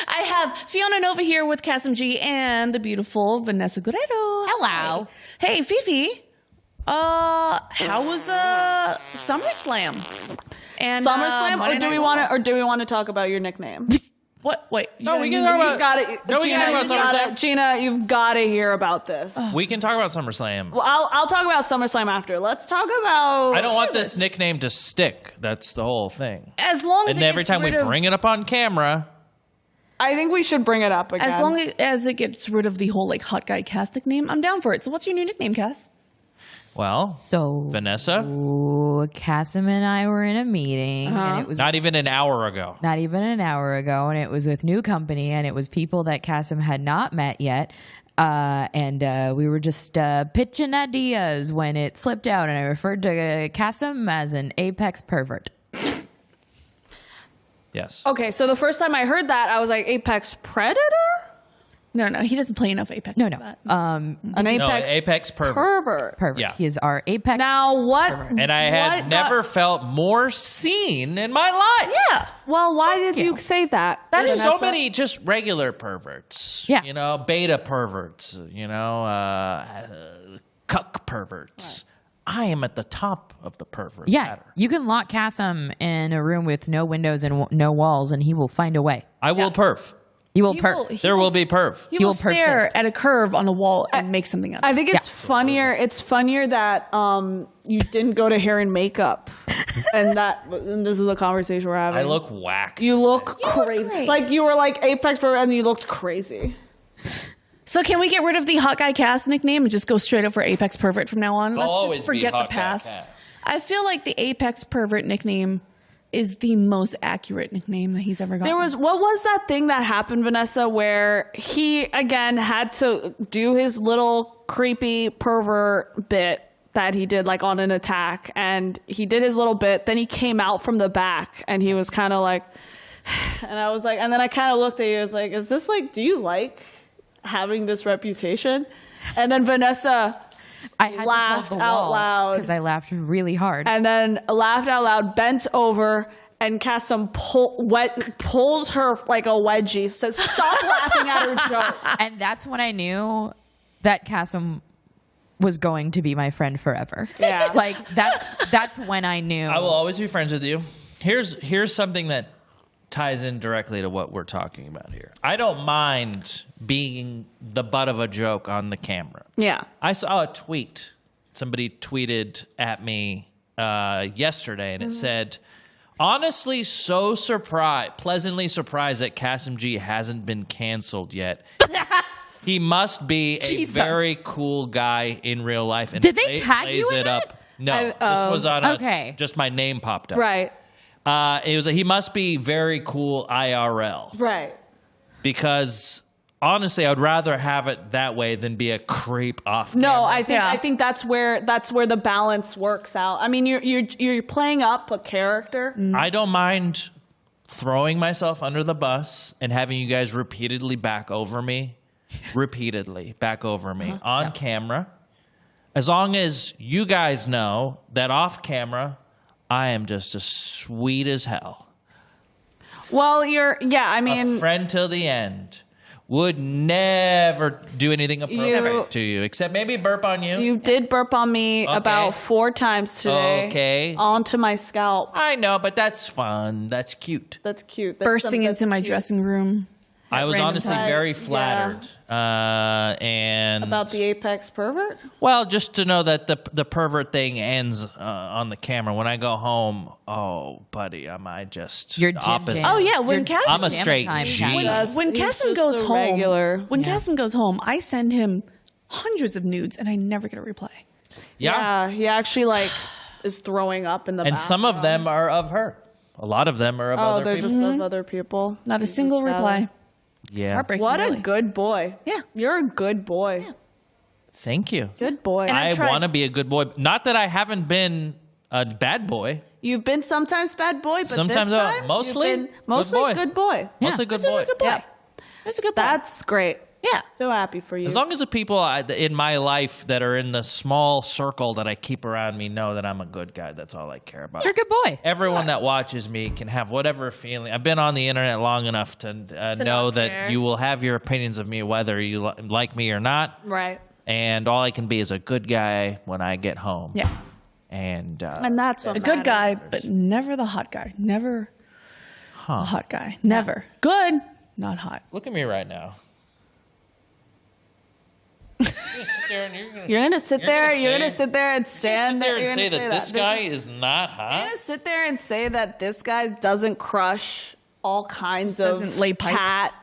I have Fiona Nova here with Kassem G and the beautiful Vanessa Guerrero. Hello. Hi. Hey, Fifi. How was SummerSlam? And SummerSlam, Monday or do Night we Raw? want to talk about your nickname? What? Wait. No, we can talk You've about. got it. No, we can talk about SummerSlam. Gina, you've got to hear about this. We can talk about SummerSlam. Well, I'll talk about SummerSlam after. Let's talk about. I don't want this nickname to stick. That's the whole thing. As long as And every time we bring it up on camera, I think we should bring it up again. As long as it gets rid of the whole, like, hot guy Cass nickname, I'm down for it. So what's your new nickname, Cass? well, So, Vanessa, Kassem and I were in a meeting, and it was not even an hour ago. not even an hour ago, and it was with new company, and it was people that Kassem had not met yet. And we were just pitching ideas when it slipped out, and I referred to Kassem as an apex pervert. Yes. Okay, so the first time I heard that, I was like, Apex Predator? No, he doesn't play enough Apex. No, for no. that. An No, Apex, Apex pervert. Pervert. Pervert. Yeah. He is our apex. Now, what? And I had never felt more seen in my life. Yeah. Well, why did you. you say that? There's so Vanessa? many just regular perverts. Yeah. You know, beta perverts, cuck perverts. I am at the top of the pervert Yeah, ladder. you can lock Kassem in a room with no windows and no walls, and he will find a way. I will perv. He will There will be perv. He He will will stare persist. at a curve on a wall and make something up. I think it's Yeah. funnier. It's funnier that you didn't go to hair and makeup, and this is the conversation we're having. I look whack. You look look crazy. great. Like you were like Apex Pervert, and you looked crazy. So can we get rid of the hot guy Cass nickname and just go straight up for Apex Pervert from now on? I'll Let's always just forget be the hot guy past. Cass. I feel like the Apex Pervert nickname is the most accurate nickname that he's ever gotten. What was that thing that happened, Vanessa, where he again had to do his little creepy pervert bit that he did like on an attack, and he did his little bit, then he came out from the back and he was kind of like, and I was like, and then I kind of looked at you, I was like, is this like, do you like having this reputation? And then Vanessa I had laughed out loud. because I laughed really hard. and then laughed out loud, bent over, and Kassem pulls her like a wedgie, says, stop laughing at her joke. And that's when I knew that Kassem was going to be my friend forever. Yeah. Like that's when I knew. I will always be friends with you. Here's something that ties in directly to what we're talking about here. I don't mind being the butt of a joke on the camera. Yeah. I saw a tweet. Somebody tweeted at me yesterday, and it said, honestly, so pleasantly surprised that Kassem G hasn't been canceled yet. He must be a Jesus. very cool guy in real life. And Did they tag plays you in it that? up. No, this was on Okay. just my name popped up. Right. It was he must be very cool IRL, Right. because honestly, I would rather have it that way than be a creep off. No, camera. I think that's where the balance works out. I mean, you're playing up a character. I don't mind throwing myself under the bus and having you guys repeatedly back over me on camera, as long as you guys know that off camera I am just as sweet as hell. Well, I mean, A friend till the end. Would never do anything appropriate to you, except maybe burp on you. you did burp on me about 4 times today. Okay. Onto my scalp. I know, but that's fun. That's cute. That's cute. bursting into my dressing room. I was random honestly times. very flattered. And About the Apex Pervert? well, just to know that the pervert thing ends on the camera. When I go home, oh, buddy, I just You're the Jim opposite. Jam. Oh yeah, when You're Cass I'm a Jam straight time, G. Kassem. when He's Kassem just goes a home, regular. when Yeah. Kassem goes home, I send him hundreds of nudes, and I never get a reply. Yeah. He actually like is throwing up in the And bathroom. some of them are of her. A lot of them are of other they're people. just of other people. Not a You single just reply. Yeah. Heartbreaking. What really. a good boy. Yeah. You're a good boy. Yeah. Thank you. Good boy. And I tried- want to be a good boy. Not that I haven't been a bad boy. You've been sometimes bad boy, but Sometimes, this time mostly you've been mostly good boy. good boy. Mostly good That's a boy. good boy. Yeah. That's a good boy. That's great. yeah. So happy for you. As long as the people in my life that are in the small circle that I keep around me know that I'm a good guy, that's all I care about. You're a good boy. Everyone that watches me can have whatever feeling. I've been on the internet long enough to know not that care. you will have your opinions of me whether you like me or not. right. And all I can be is a good guy when I get home. Yeah. And That's what A good guy, but never the hot guy. Never a hot guy. Never. Good, not hot. look at me right now. You're gonna sit there and You're gonna sit You're there. gonna You're say- gonna sit there and stand sit there You're and gonna say that this guy is not You're hot. gonna sit there and say that this guy doesn't crush all kinds Just of doesn't lay pipe. cat,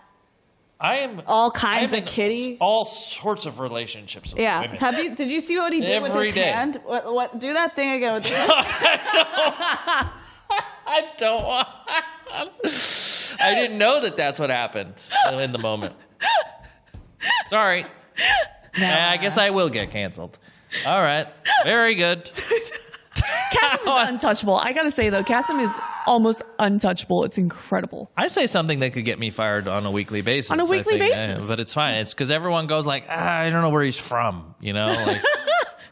I am all kinds I'm of in kitty. all sorts of relationships with Yeah. women. Did you see what he did with Every his day. hand? What? Do that thing again. With I don't want. I didn't know that that's what happened in the moment. Sorry. I guess I will get canceled. All right. Very good. Kassem is untouchable. I gotta say though, Kassem is almost untouchable. It's incredible. I say something that could get me fired on a weekly basis. On a I weekly think, basis. but it's fine. It's because everyone goes like, I don't know where he's from. You know, like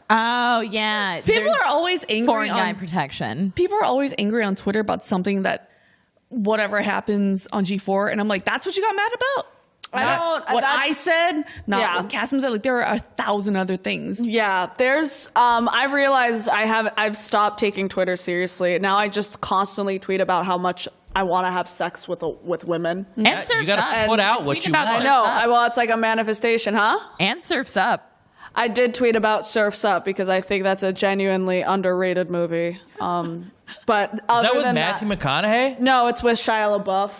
Oh, yeah. People There's are always angry foreign guy on protection. people are always angry on Twitter about something that whatever happens on G4, and I'm like, that's what you got mad about? I don't. What that's- I said, not Yeah. what Kassem said. Like there are 1,000 other things. Yeah, there's I've realized I've stopped taking Twitter seriously. Now I just constantly tweet about how much I want to have sex with women. And you Surf's got Up. to put out what Tweet you about want. I Surf's know. Up. Well, it's like a manifestation, huh? And Surf's Up. I did tweet about Surf's Up because I think that's a genuinely underrated movie. But Is other that with than Matthew that, McConaughey? no, it's with Shia LaBeouf.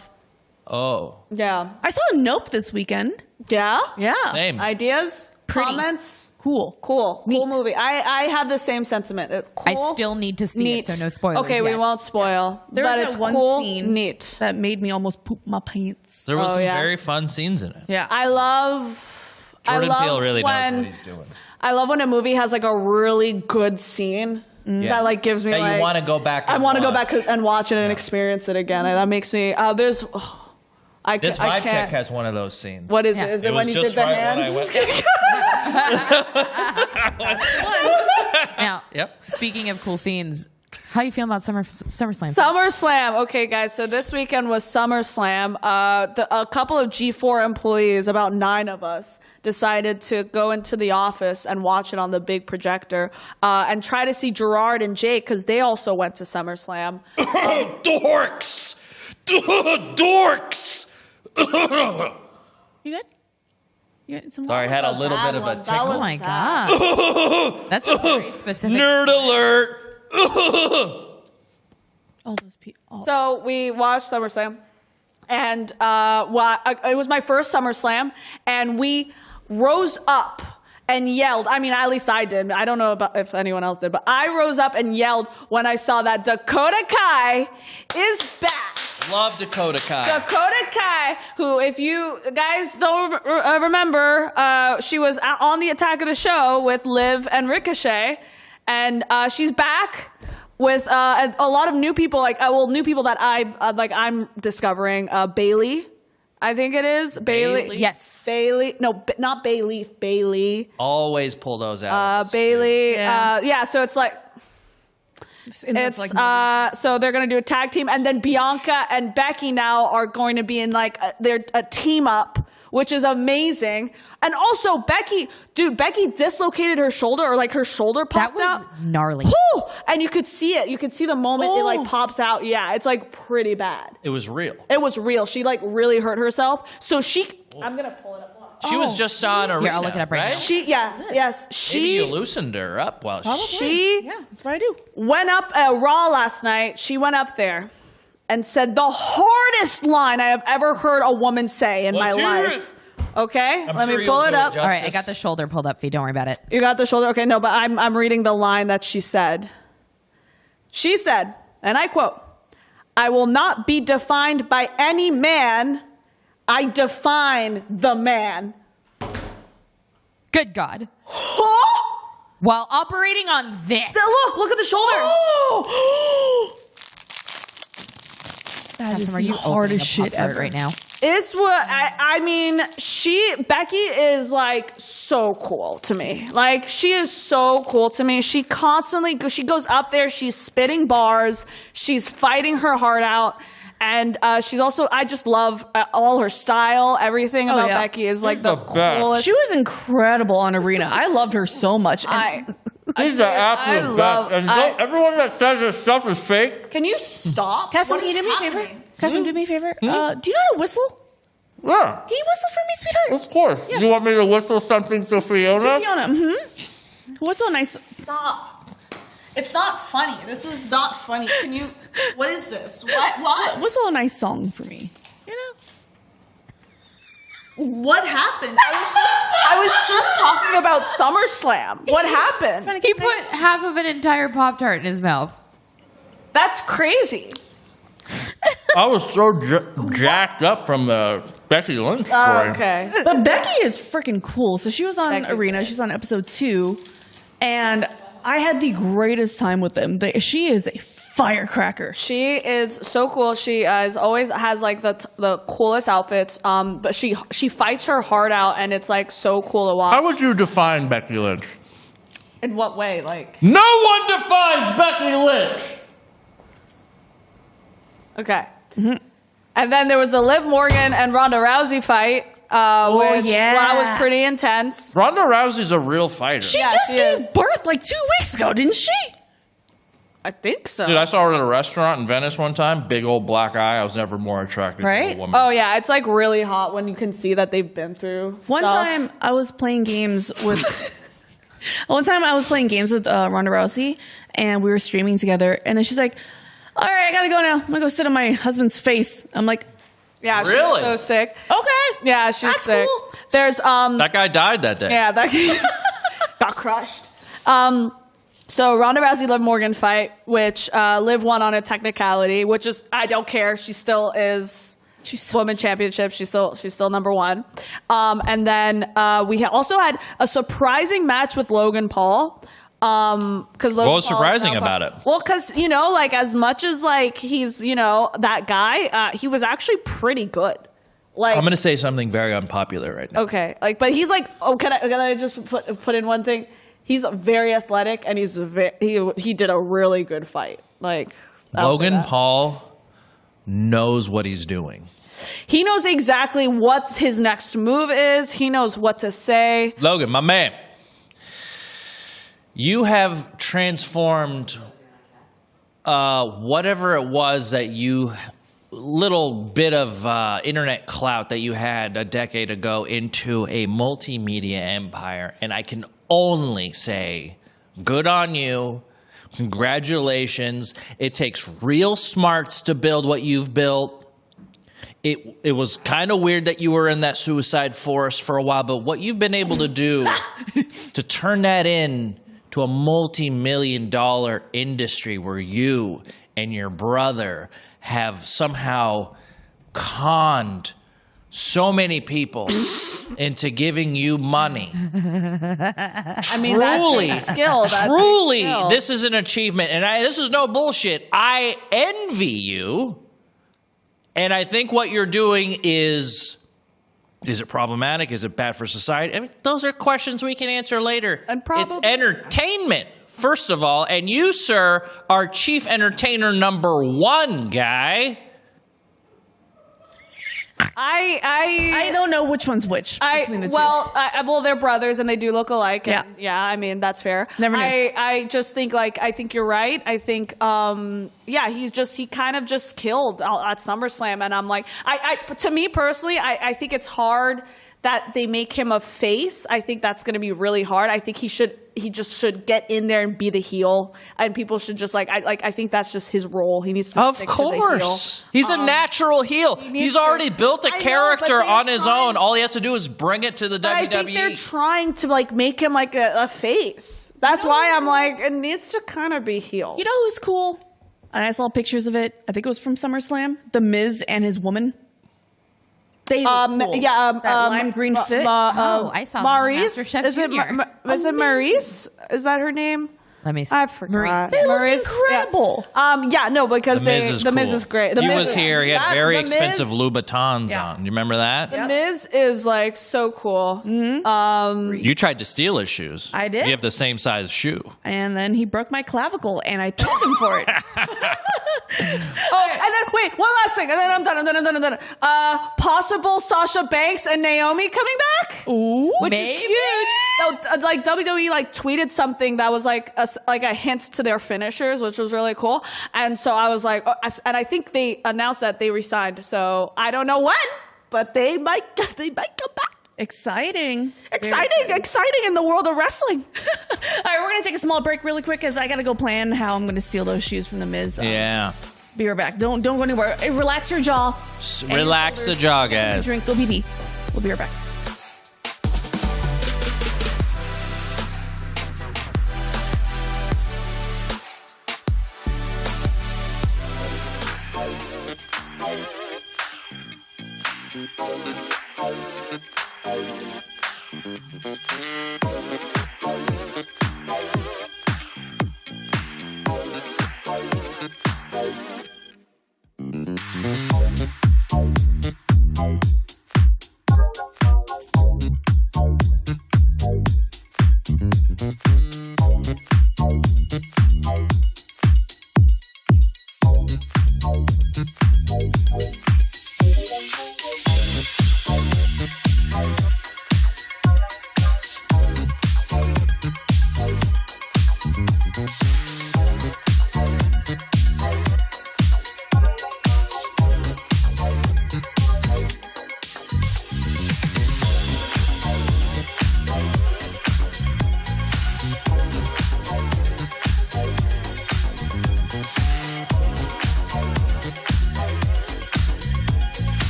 Oh, Yeah, I saw Nope this weekend. yeah. Yeah. same. Ideas, Pretty. comments. Cool. Cool Neat. movie. I have the same sentiment. It's cool. I still need to see neat. it, so no spoilers Okay, we yet. won't spoil. There but was it's that one cool, scene neat. that made me almost poop my pants. There was Oh, some yeah. very fun scenes in it. Yeah. I love Jordan Peele really when, knows what he's doing. I love when a movie has like a really good scene Yeah. that like gives me That like you want to go back. I and want to go watch. back and watch it and experience it again. And that makes me there's I This I vibe can't. check has one of those scenes. What is Yeah. it? Is It it was when you just did the right when hand? I went. Now, Yep. speaking of cool scenes, how you feel about SummerSlam? SummerSlam. Okay, guys. So this weekend was SummerSlam. A couple of G4 employees, about 9 of us, decided to go into the office and watch it on the big projector and try to see Gerard and Jake because they also went to SummerSlam. Dorks! Dorks! You good? You got some Sorry, I had a was a little bad bit of a one. That tickle. Oh my bad. god, that's a very specific. Nerd alert! all those people. Oh. So we watched SummerSlam, and it was my first SummerSlam, and we rose up and yelled. I mean, at least I did. I don't know about if anyone else did, but I rose up and yelled when I saw that Dakota Kai is back. Love Dakota Kai. Dakota Kai, who, if you guys don't remember, she was on the Attack of the Show with Liv and Ricochet, and she's back with a lot of new people, new people that I'm discovering. Bailey, I think it is Bailey. Yes. Bailey. No, not Bailey. Bailey. Always pull those out. Bailey. Yeah. So it's like. In the, It's like, so they're gonna do a tag team, and then Bianca and Becky now are going to be in like they're a team up, which is amazing. And also Becky dislocated her shoulder, or like her shoulder That popped was out. gnarly. Woo! And you could see it. You could see the moment it Oh. like pops out. Yeah, it's like pretty bad. It was real. It was real. She like really hurt herself. So I'm gonna pull it up. She was just on Arena. Here, I'll look it up right now. Maybe you loosened her up while She yeah, that's what I do. went up at Raw last night. She went up there and said the hardest line I have ever heard a woman say in my Let's hear life. Okay, let sure me you'll pull it do it, up. Justin. All right, I got the shoulder pulled up for you. Don't worry about it. You got the shoulder? Okay, no, but I'm reading the line that she said. She said, and I quote, "I will not be defined by any man. I define the man." Good God. While operating on this. Look at the shoulder. That is Kassem, are the you hardest opening shit a Pop-Tart ever. right now? It's what I mean. Becky is like so cool to me. Like she is so cool to me. She goes up there. She's spitting bars. She's fighting her heart out. And she's also, I just love all her style. Everything about Becky is like the coolest. She was incredible on Arena. I loved her so much. He's the absolute best. And everyone that says this stuff is fake. Can you stop? Kassem, What can you is do me a favor? happening? Kassem, do me a favor. Do you know how to whistle? Yeah, Can you whistle for me, sweetheart? of course. You want me to whistle something to Fiona? Fiona, Whistle a nice. Stop. It's not funny. This is not funny. Can you? What is this? What? Whistle a nice song for me. You know? What happened? I was just talking about SummerSlam. What happened? He put half of an entire Pop-Tart in his mouth. That's crazy. I was so jacked up from the Becky Lynch story. Oh, okay. But Becky is freaking cool. So she was on Becky's Arena. great. She's on episode 2. And I had the greatest time with them. She is a firecracker. She is so cool. She always has like the coolest outfits. But she fights her heart out, and it's like so cool to watch. How would you define Becky Lynch? In what way? Like No one defines Becky Lynch! okay. And then there was the Liv Morgan and Ronda Rousey fight, which was pretty intense. Ronda Rousey's a real fighter. She Yeah, just she gave is. birth like 2 weeks ago, didn't she? I think so. Dude, I saw her at a restaurant in Venice one time. Big old black eye. I was never more attracted to Right? a woman. Oh yeah, it's like really hot when you can see that they've been through One stuff. time I was playing games with Ronda Rousey, and we were streaming together, and then she's like, "All right, I gotta go now. I'm gonna go sit on my husband's face." I'm like, Yeah, Really? she's so sick. "Okay, Yeah, she's that's sick. cool." There's That guy died that day. yeah, that got crushed. So Ronda Rousey Liv Morgan fight, which Liv won on a technicality, which is I don't care. She still is. She's women championship. She's still number one. And then we also had a surprising match with Logan Paul. Because What was surprising about it? Well, because like as much as like he's that guy, he was actually pretty good. Like I'm going to say something very unpopular right now. okay, like but he's like can I just put in one thing? He's very athletic and he did a really good fight. Like I'll say Logan that. Paul knows what he's doing. He knows exactly what his next move is. He knows what to say. Logan, my man, you have transformed whatever it was that little bit of internet clout that you had a decade ago into a multimedia empire. And I can only say, good on you. Congratulations. It takes real smarts to build what you've built. It was kind of weird that you were in that suicide forest for a while, but what you've been able to do to turn that in to a multi-million-dollar industry where you and your brother have somehow conned so many people into giving you money. I mean, Truly, that's skill. That's truly, skill. this is an achievement, and this is no bullshit. I envy you, and I think what you're doing is it problematic? Is it bad for society? I mean, those are questions we can answer later. And probably it's entertainment, first of all, and you, sir, are chief entertainer number 1, guy. I don't know which one's which between the two. Well, they're brothers and they do look alike. Yeah. And yeah. I mean, that's fair. Never knew. I just think I think you're right. I think, he kind of just killed at SummerSlam. And I'm like, to me personally, I think it's hard that they make him a face. I think that's going to be really hard. I think he just should get in there and be the heel, and people should just I think that's just his role. He needs to Of stick to the heel. course. He's a natural heel. He's already built a character on his own. All he has to do is bring it to the WWE. I think they're trying to make him like a face. That's why I'm like, it needs to kind of be heel. You know who's cool? And I saw pictures of it. I think it was from SummerSlam. The Miz and his woman. They look cool. Yeah, that lime green fit. I saw Maurice. Master Chef Is it Junior. is it Maurice? Is that her name? Let me see. I forgot. They look Maurice, incredible. Yeah, no, because The Miz is the Miz cool. is great. He was here. He had very The Miz- expensive Louboutins on. You remember that? The Miz is like so cool. You tried to steal his shoes. I did. You have the same size shoe. And then he broke my clavicle, and I thanked him for it. Oh, and then wait, one last thing, and then I'm done. Possible Sasha Banks and Naomi coming back. Ooh, Which maybe. is huge. No, like WWE tweeted something that was like a hint to their finishers, which was really cool. And so I was like, and I think they announced that they resigned. So I don't know when, but they might come back. exciting! Exciting in the world of wrestling. All right, we're gonna take a small break really quick because I gotta go plan how I'm gonna steal those shoes from the Miz. Yeah. Be right back. Don't go anywhere. Hey, relax your jaw. And your Relax the shoulders. jaw, Get something to guys. Drink. Go pee pee. We'll be right back.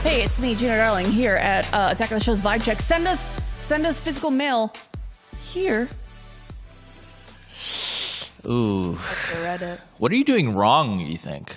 Hey, it's me, Gina Darling, here at Attack of the Show's Vibe Check. Send us physical mail here. Ooh. Reddit. What are you doing wrong, you think?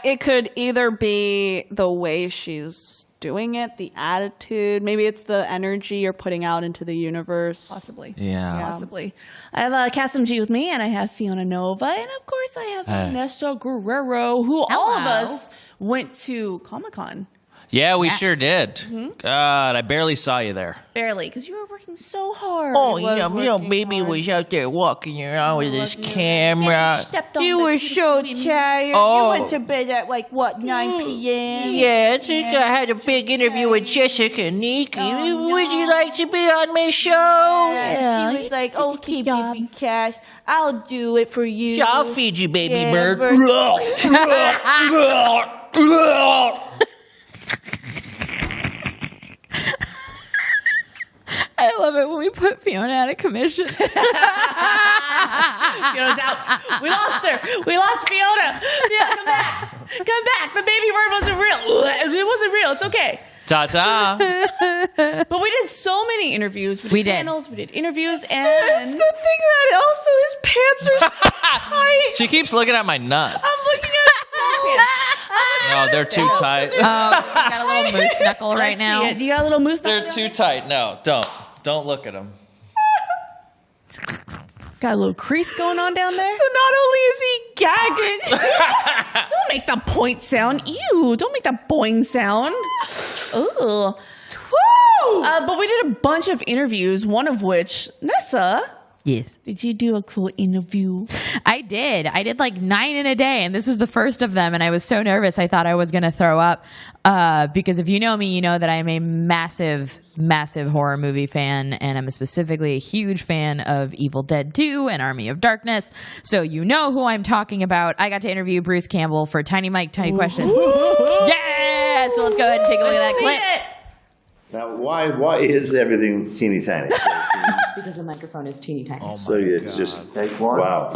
It could either be the way she's doing it, the attitude. Maybe it's the energy you're putting out into the universe. Possibly. Yeah. Possibly. I have Kassem G with me, and I have Fiona Nova, and of course I have Vanessa Guerrero, who all of Hello. us went to Comic-Con. Yeah, we Yes. sure did. God, I barely saw you there. Barely, because you were working so hard. baby was out there walking around with his camera. Stepped on You the were so computer. tired. Oh. You went to bed at 9 p.m. Yeah, I think I had a big interview with Jessica Nikki. Would you like to be on my show? Yeah, She was like, you okay, did a good job. baby Cash, I'll do it for you. I'll feed you, baby Yeah, bird. I love it when we put Fiona out of commission. Fiona's out. We lost her. We lost Fiona. Fiona, come back. Come back. The baby bird wasn't real. It wasn't real. It's okay. Ta-ta. But we did so many interviews. We did. Panels. We did interviews. It's And the thing that also his pants are so tight. She keeps looking at my nuts. I'm looking at his pants. No, they're too tight. Got a little moose knuckle right Let's see now. it. You got a little moose They're knuckle too down tight. No, don't. Don't look at them. Got a little crease going on down there. So not only is he gagging, Don't make the point sound. Ew, don't make the boing sound. Ugh. woo! But we did a bunch of interviews, one of which, Nessa, Yes. did you do a cool interview? I did. I did like 9 in a day, and this was the first of them, and I was so nervous I thought I was going to throw up. Because if you know me, you know that I'm a massive, massive horror movie fan, and I'm specifically a huge fan of Evil Dead 2 and Army of Darkness. So you know who I'm talking about. I got to interview Bruce Campbell for Tiny Mike, Tiny Questions. Yeah! So let's go ahead and take a look at that clip. Now, why is everything teeny tiny? Because the microphone is teeny tiny. So it's just wow.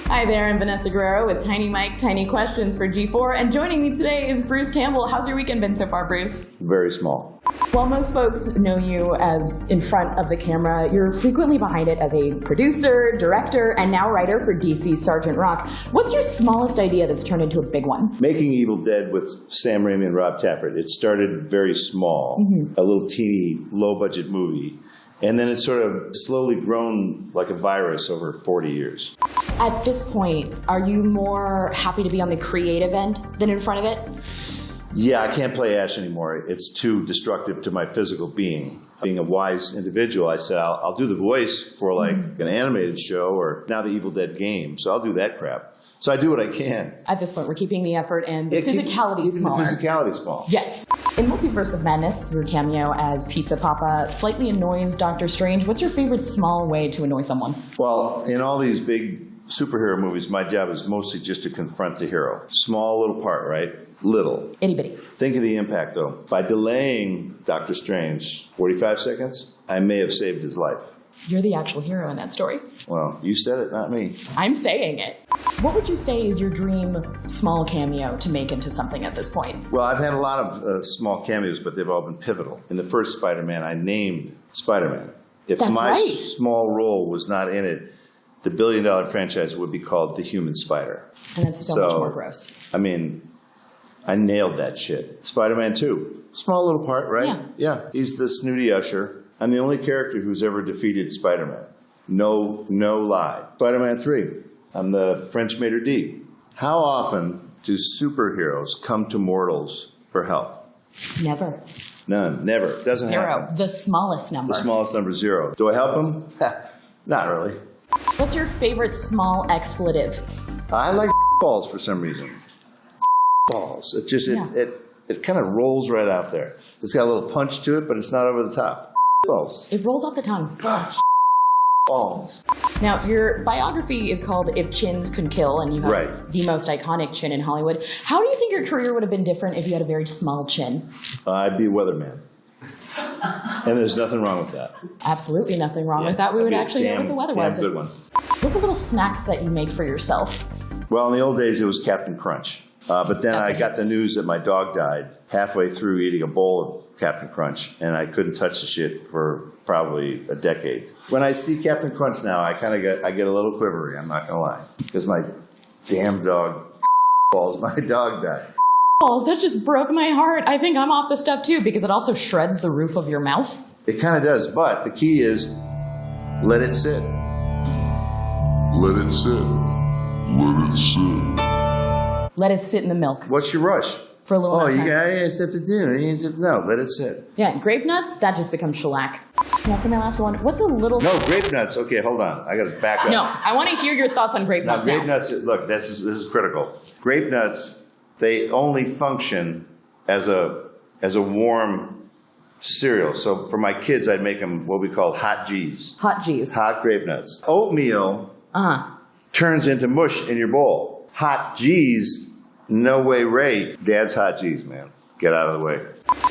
Hi there, I'm Vanessa Guerrero with Tiny Mike, Tiny Questions for G4, and joining me today is Bruce Campbell. How's your weekend been so far, Bruce? Very small. While most folks know you as in front of the camera, you're frequently behind it as a producer, director, and now writer for DC's Sergeant Rock. What's your smallest idea that's turned into a big one? Making Evil Dead with Sam Raimi and Rob Tappert. It started very small, a little teeny, low-budget movie. And then it's sort of slowly grown like a virus over 40 years. At this point, are you more happy to be on the creative end than in front of it? Yeah, I can't play Ash anymore. It's too destructive to my physical being. Being a wise individual, I said, I'll do the voice for like an animated show or now the Evil Dead game. So I'll do that crap. So I do what I can. At this point, we're keeping the effort and the physicality smaller. The physicality small. Yes. In Multiverse of Madness, your cameo as Pizza Papa slightly annoys Doctor Strange. What's your favorite small way to annoy someone? Well, in all these big superhero movies, my job is mostly just to confront the hero. Small little part, right? Little. Itty bitty. Think of the impact, though. By delaying Doctor Strange 45 seconds, I may have saved his life. You're the actual hero in that story. Well, you said it, not me. I'm saying it. What would you say is your dream small cameo to make into something at this point? Well, I've had a lot of small cameos, but they've all been pivotal. In the first Spider-Man, I named Spider-Man. If That's my right. small role was not in it, the billion-dollar franchise would be called The Human Spider. And that's so much more gross. I mean, I nailed that shit. Spider-Man 2. Small little part, right? Yeah. He's the snooty usher. I'm the only character who's ever defeated Spider-Man. No lie. Spider-Man 3. I'm the French maitre d'. How often do superheroes come to mortals for help? Never. None. Never. Doesn't Zero. happen. The smallest number. The smallest number, 0. Do I help them? Not really. What's your favorite small expletive? I like balls for some reason. Balls. It just, it kind of rolls right out there. It's got a little punch to it, but it's not over the top. Balls. It rolls off the tongue. Balls. Now, your biography is called If Chins Could Kill, and you have the most iconic chin in Hollywood. How do you think your career would have been different if you had a very small chin? I'd be a weatherman. And there's nothing wrong with that. Absolutely nothing wrong with that. We would actually know what the weather was. Good one. What's a little snack that you make for yourself? Well, in the old days, it was Captain Crunch. But then That's I what got it the is. news that my dog died halfway through eating a bowl of Captain Crunch, and I couldn't touch the shit for probably a decade. When I see Captain Crunch now, I get a little quivery, I'm not going to lie, because my damn dog balls, my dog died. Balls, that just broke my heart. I think I'm off the stuff too, because it also shreds the roof of your mouth. It kind of does, but the key is let it sit. Let it sit. Let it sit. Let it sit in the milk What's your rush? for a little Oh, more you time. guys have to do it. No, let it sit. Yeah, grape nuts, that just becomes shellac. Now for my last one, what's a little... No, grape nuts. Okay, hold on. I got to back up. No, I want to hear your thoughts on grape Now, nuts grape now. nuts, look, this is critical. Grape nuts, they only function as a warm cereal. So for my kids, I'd make them what we call hot G's. Hot G's. Hot grape nuts. Oatmeal turns into mush in your bowl. Hot G's, no way, Ray. Dad's hot G's, man. Get out of the way.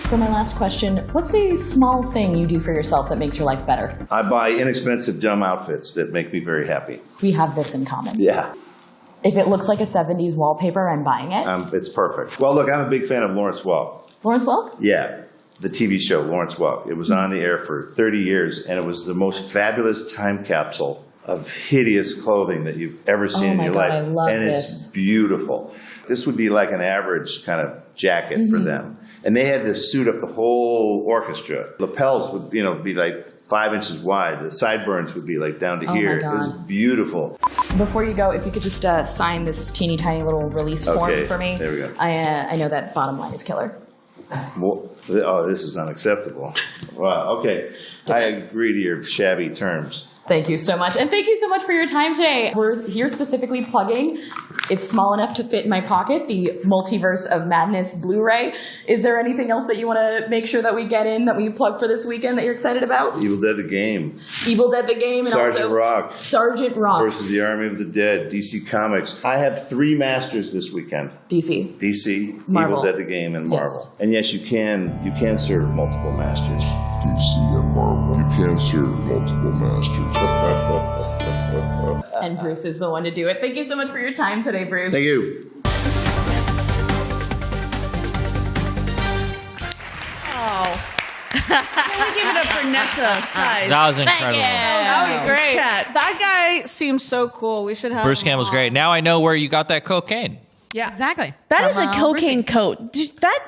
For my last question, what's a small thing you do for yourself that makes your life better? I buy inexpensive, dumb outfits that make me very happy. We have this in common. Yeah. If it looks like a 70s wallpaper, I'm buying it. It's perfect. Well, look, I'm a big fan of Lawrence Welk. Lawrence Welk? Yeah, the TV show Lawrence Welk. It was on the air for 30 years, and it was the most fabulous time capsule of hideous clothing that you've ever seen in your life. I love and this. It's beautiful. This would be like an average kind of jacket for them. And they had to suit up the whole orchestra. Lapels would, be like 5 inches wide. The sideburns would be like down to here. It was beautiful. Before you go, if you could just sign this teeny tiny little release form for me. There we go. I know that bottom line is killer. Well, this is unacceptable. Wow, okay. I agree to your shabby terms. Thank you so much. And thank you so much for your time today. We're here specifically plugging. It's small enough to fit in my pocket, the Multiverse of Madness Blu-ray. Is there anything else that you want to make sure that we get in, that we plug for this weekend that you're excited about? Evil Dead the Game. Evil Dead the Game. And Sergeant also Rock. Sergeant Rock. Versus the Army of the Dead. DC Comics. I have 3 masters this weekend. DC, Marvel. Evil Dead the Game, and Marvel. Yes. And yes, you can serve multiple masters. DC and Marvel. You can serve multiple masters. And Bruce is the one to do it. Thank you so much for your time today, Bruce. Thank you. Really give it up for Nessa, guys. That was incredible. That was great. Chat. That guy seems so cool. We should have Bruce him Campbell's on. great. Now I know where you got that cocaine. Yeah, Exactly. that is a From, cocaine coat.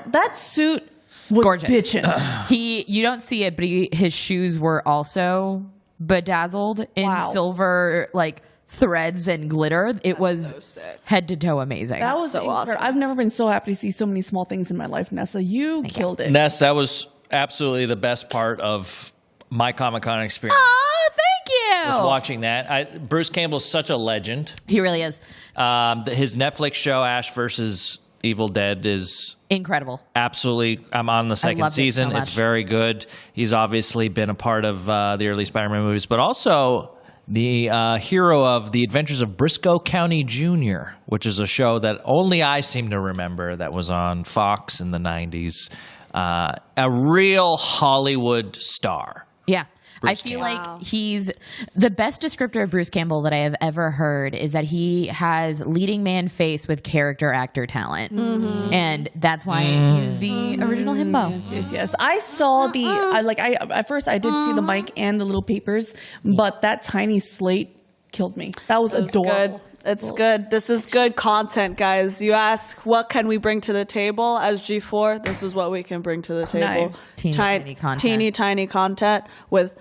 That suit was Gorgeous. bitchin'. You don't see it, but his shoes were also bedazzled in Wow. silver, like threads and glitter. It was so sick. head to toe amazing. That was so incredible. awesome. I've never been so happy to see so many small things in my life, Nessa. You killed it. Ness, that was absolutely the best part of my Comic-Con experience. Oh, thank Was you. watching that. Bruce Campbell's such a legend. He really is His Netflix show, Ash versus Evil Dead, is incredible. absolutely. I'm on the second loved it so season. much. It's very good. He's obviously been a part of the early Spider-Man movies, but also the hero of The Adventures of Briscoe County Jr., which is a show that only I seem to remember that was on Fox in the 90s. A real Hollywood star. Yeah. Bruce I feel Campbell. like he's the best descriptor of Bruce Campbell that I have ever heard is that he has leading man face with character actor talent. And that's why he's the original himbo. Yes. I saw at first I did see the mic and the little papers, but that tiny slate killed me. That was It's adorable. good. It's good. This is good content, guys. You ask, what can we bring to the table as G4? This is what we can bring to the table. Knives. Teeny tiny content. Teeny tiny content with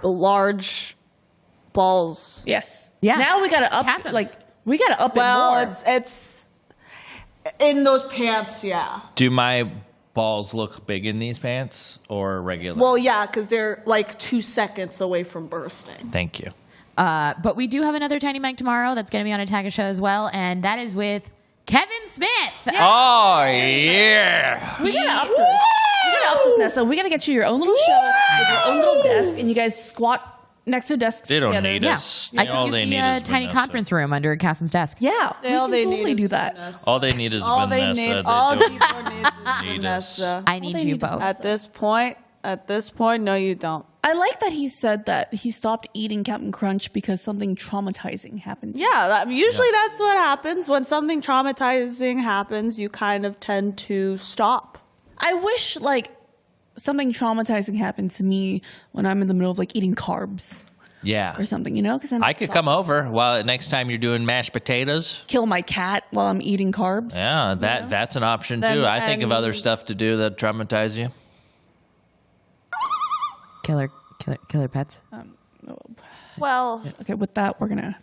large balls. Yes. Yeah. Now we gotta up Chasms. we gotta up it Well, more. it's in those pants, yeah. Do my balls look big in these pants or regular? Well, yeah, because they're like 2 seconds away from bursting. Thank you. But we do have another Tiny Mic tomorrow that's going to be on Attack Show as well. And that is with Kevin Smith. Oh, yeah. We gotta up this. We gotta up this, Nessa. We gotta get you your own little show with your own little desk, and you guys squat next to desks They don't together. need us. I All think they it's need a is tiny Vanessa. conference room under Kassem's desk. Yeah, we All can they totally need do is that. Vanessa. All they need is All they Vanessa. need, They all don't G4 needs is need us. Vanessa. I need they you need is both. At this point, no, you don't. I like that he said that he stopped eating Captain Crunch because something traumatizing happened. Yeah, usually that's what happens. When something traumatizing happens, you kind of tend to stop. I wish something traumatizing happened to me when I'm in the middle of eating carbs Yeah. or something, because then I could come over while next time you're doing mashed potatoes. kill my cat while I'm eating carbs. Yeah, that's an option Then- too. I think of and- other stuff to do that traumatize you. Killer pets. Well, Okay, with that we're gonna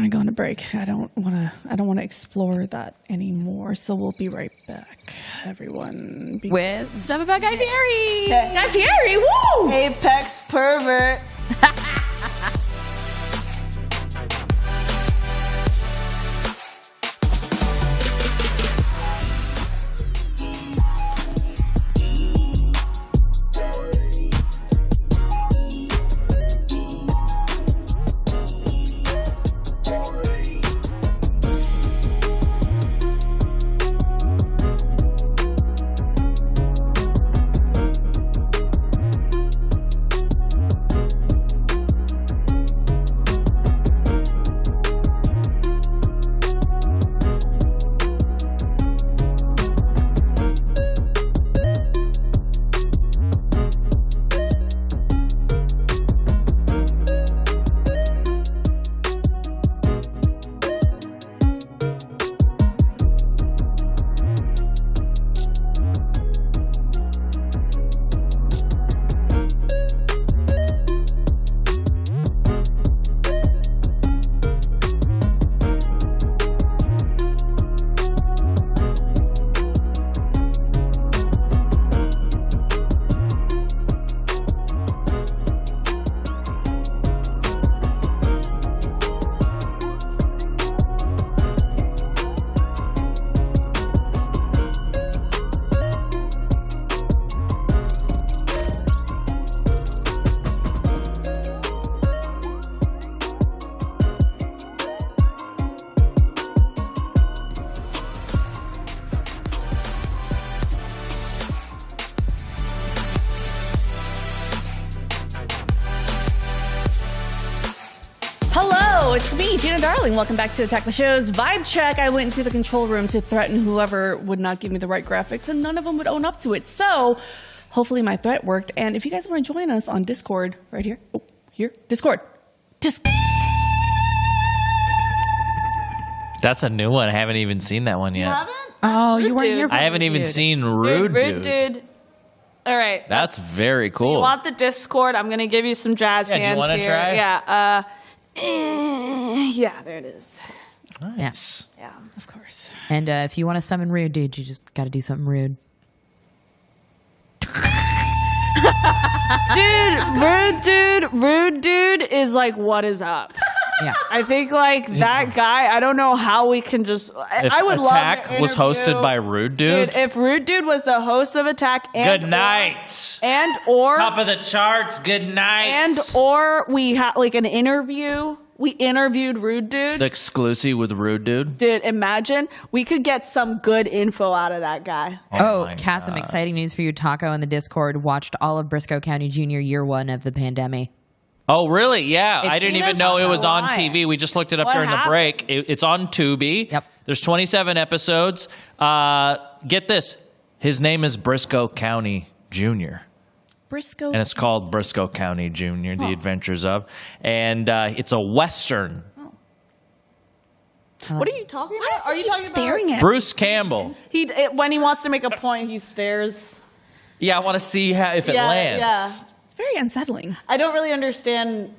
go on a break. I don't wanna explore that anymore. So we'll be right back, everyone. With stuff about Guy Fieri. Guy Fieri, woo! Apex pervert. Gina Darling. Welcome back to Attack the Show's Vibe Check. I went into the control room to threaten whoever would not give me the right graphics, and none of them would own up to it. So hopefully my threat worked. And if you guys want to join us on Discord, right here, Discord. That's a new one. I haven't even seen that one yet. Oh, you weren't here for I haven't even seen Rude Dude. All right. That's very cool. So you want the Discord? I'm going to give you some jazz hands do you want to here. try? Yeah. Yeah, there it is. Nice. Yeah. Of course. And if you want to summon Rude Dude, you just got to do something rude. Rude dude is like, what is up? Yeah. I think like that guy, I don't know how we can just, I would Attack love to was hosted by Rude Dude. If Rude Dude was the host of Attack and Good night. or Top of the charts. Good night. or we had like an interview. We interviewed Rude Dude. The exclusive with Rude Dude. Dude, imagine we could get some good info out of that guy. Oh, Kassem, exciting news for you. Taco in the Discord watched all of Briscoe County Jr. year one of the pandemic. Oh, really? Yeah. I didn't even know it was on Why? TV. We just looked it up What during happened? the break. It's on Tubi. Yep. There's 27 episodes. Get this. His name is Briscoe County Jr. Briscoe. And it's called Briscoe County Jr., The Adventures of. And it's a Western. What are you talking about? Are you keep talking staring at Bruce Campbell. when he wants to make a point, he stares. Yeah, I want to see if it lands. Yeah. It's very unsettling. I don't really understand.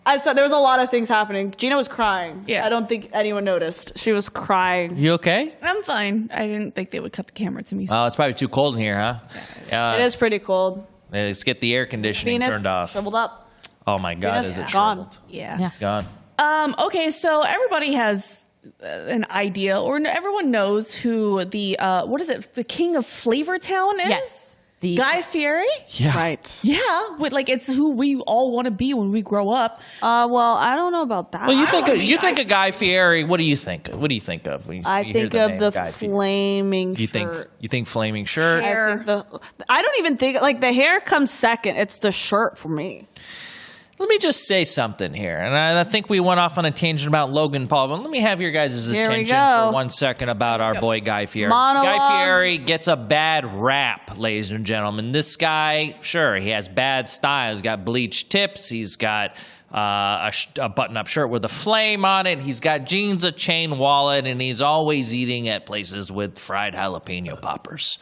I saw there was a lot of things happening. Gina was crying. Yeah. I don't think anyone noticed. She was crying. You okay? I'm fine. I didn't think they would cut the camera to me. Oh, it's probably too cold in here, huh? It is pretty cold. Let's get the air conditioning Venus turned off. shriveled up. Oh, my God. Venus Is it gone. shriveled? Yeah. Gone. Okay, so everybody has an idea, or everyone knows who the what is it? The king of Flavortown is. Yes. The Guy Fieri. Yeah. Right. Yeah, like it's who we all want to be when we grow up. Well, I don't know about that. Well, you think of Guy Fieri. What do you think? What do you think of? When you I hear think of name the Guy Fieri? flaming You shirt. think flaming shirt? I think I don't even think like the hair comes second. It's the shirt for me. Let me just say something here, and I think we went off on a tangent about Logan Paul, but let me have your guys' Here we attention go. for 1 second about our boy Guy Fieri. Monologue. Guy Fieri gets a bad rap, ladies and gentlemen. This guy, sure, he has bad style. He's got bleached tips. He's got a button-up shirt with a flame on it. He's got jeans, a chain wallet, and he's always eating at places with fried jalapeno poppers.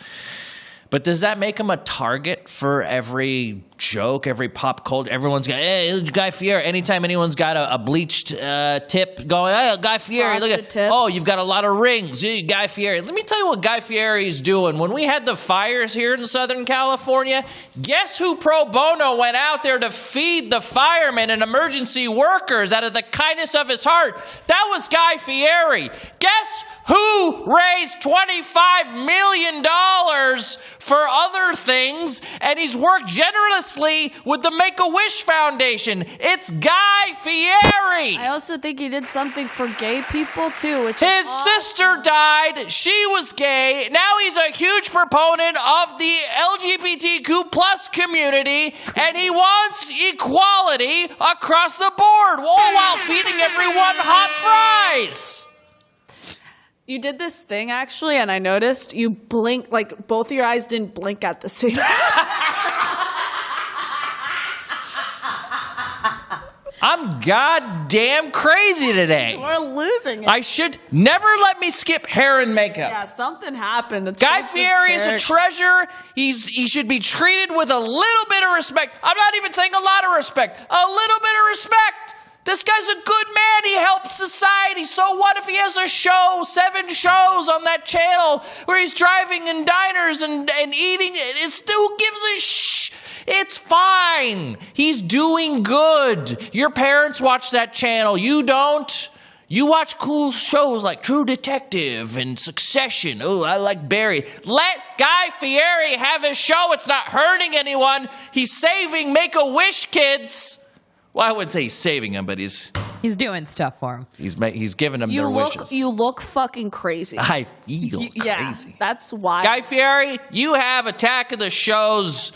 But does that make him a target for every joke, every pop culture? Everyone's got, hey, Guy Fieri. Anytime anyone's got a bleached tip going, hey, Guy Fieri, look at, tips. oh, you've got a lot of rings. Hey, Guy Fieri. Let me tell you what Guy Fieri's doing. When we had the fires here in Southern California, guess who pro bono went out there to feed the firemen and emergency workers out of the kindness of his heart? That was Guy Fieri. Guess who raised $25 million for other things, and he's worked generously with the Make-A-Wish Foundation? It's Guy Fieri. I also think he did something for gay people too. Which His is awesome. sister died. She was gay. Now he's a huge proponent of the LGBTQ plus community, and he wants equality across the board, all while feeding everyone hot fries. You did this thing actually, and I noticed you blink like both of your eyes didn't blink at the same time. I'm goddamn crazy today. We're losing it. I should never let me skip hair and makeup. Yeah, something happened. It's Guy just his Fieri is a character. treasure. He should be treated with a little bit of respect. I'm not even saying a lot of respect. A little bit of respect. This guy's a good man. He helps society. So what if he has a show, 7 shows on that channel where he's driving in diners and eating? Who gives a shh? It's fine. He's doing good. Your parents watch that channel. You don't. You watch cool shows like True Detective and Succession. Oh, I like Barry. Let Guy Fieri have his show. It's not hurting anyone. He's saving Make-A-Wish kids. Well, I wouldn't say he's saving them, but he's doing stuff for him. he's giving them their wishes. You look fucking crazy. I feel Yeah, crazy. that's why. Guy Fieri, you have Attack of the Show's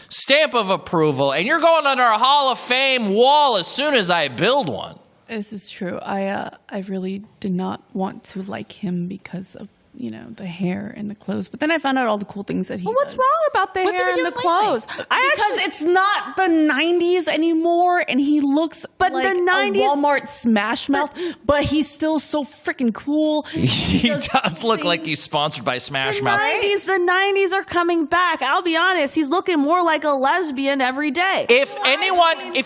stamp of approval, and you're going on our Hall of Fame wall as soon as I build one. This is true. I really did not want to like him because of the hair and the clothes. But then I found out all the cool things that he What's does. wrong about the hair and the clothes? Because it's not the 90s anymore, and he looks But like the 90s a Walmart Smash Mouth, but he's still so freaking cool. He does look like he's sponsored by Smash Mouth. The 90s are coming back. I'll be honest, he's looking more like a lesbian every day. If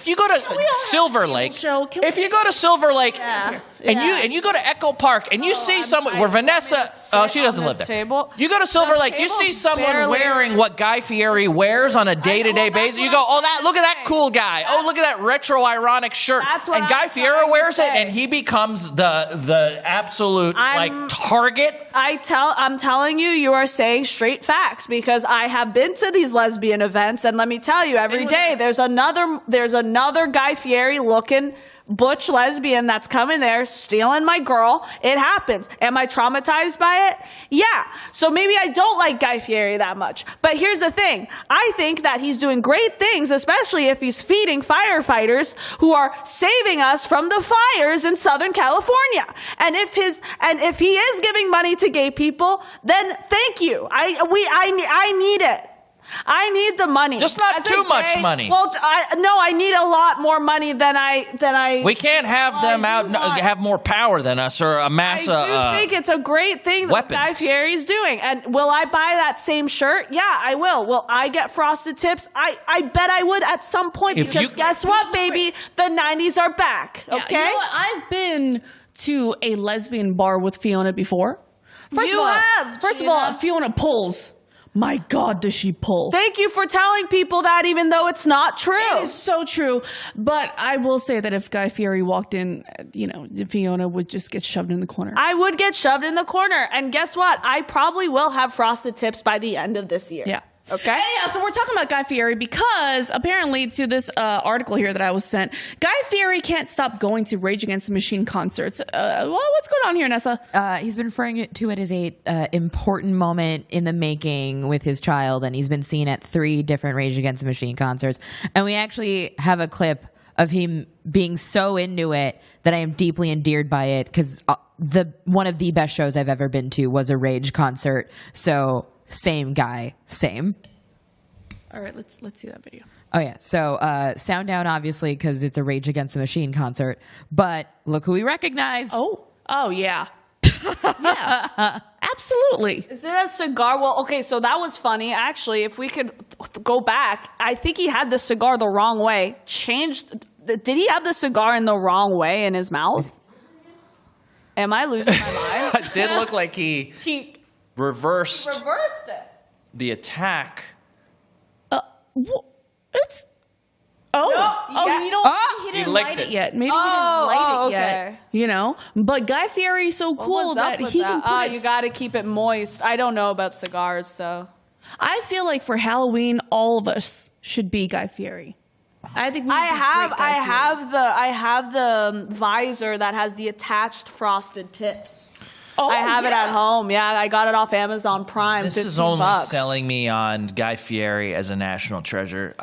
you go to Silver Lake, if you go to Silver Lake and you go to Echo Park and you see someone where Vanessa, she doesn't live there. Table. You go to Silver Lake, you see someone wearing what Guy Fieri wears on a day-to-day basis. You go, look at that cool guy. Oh, look at that retro-ironic shirt. And Guy Fieri wears it, and he becomes the absolute target. I'm telling you, you are saying straight facts because I have been to these lesbian events, and let me tell you, every day there's another Guy Fieri looking butch lesbian that's coming there stealing my girl. It happens. Am I traumatized by it? Yeah. So maybe I don't like Guy Fieri that much. But here's the thing. I think that he's doing great things, especially if he's feeding firefighters who are saving us from the fires in Southern California. And if he is giving money to gay people, then thank you. I need it. I need the money. Just not too much money. Well, I need a lot more money than I. We can't have them have more power than us or amass. I do think it's a great thing that Guy Fieri's doing. And will I buy that same shirt? Yeah, I will. Will I get frosted tips? I bet I would at some point because guess what, baby? The 90s are back. Okay. You know what? I've been to a lesbian bar with Fiona before. First of all, Fiona pulls. My God, does she pull? Thank you for telling people that, even though it's not true. It is so true. But I will say that if Guy Fieri walked in, Fiona would just get shoved in the corner. I would get shoved in the corner. And guess what? I probably will have frosted tips by the end of this year. Yeah. Okay. Anyhow, so we're talking about Guy Fieri because apparently to this article here that I was sent, Guy Fieri can't stop going to Rage Against the Machine concerts. What's going on here, Nessa? He's been referring to it as a important moment in the making with his child, and he's been seen at 3 different Rage Against the Machine concerts. And we actually have a clip of him being so into it that I am deeply endeared by it because one of the best shows I've ever been to was a Rage concert. So. Same guy, same. All right, let's see that video. Oh yeah, so sound down obviously because it's a Rage Against the Machine concert. But look who we recognize. Oh yeah, yeah, absolutely. Is it a cigar? Well, okay, so that was funny. Actually, if we could go back, I think he had the cigar the wrong way. Did he have the cigar in the wrong way in his mouth? Am I losing my mind? It did look like he reversed it. The attack. It's he didn't light it yet. Maybe he didn't light it yet. But Guy Fieri's so cool that he can put it. You got to keep it moist. I don't know about cigars, so I feel like for Halloween, all of us should be Guy Fieri. I think I have the visor that has the attached frosted tips. I have it at home. Yeah, I got it off Amazon Prime. This is only selling me on Guy Fieri as a national treasure.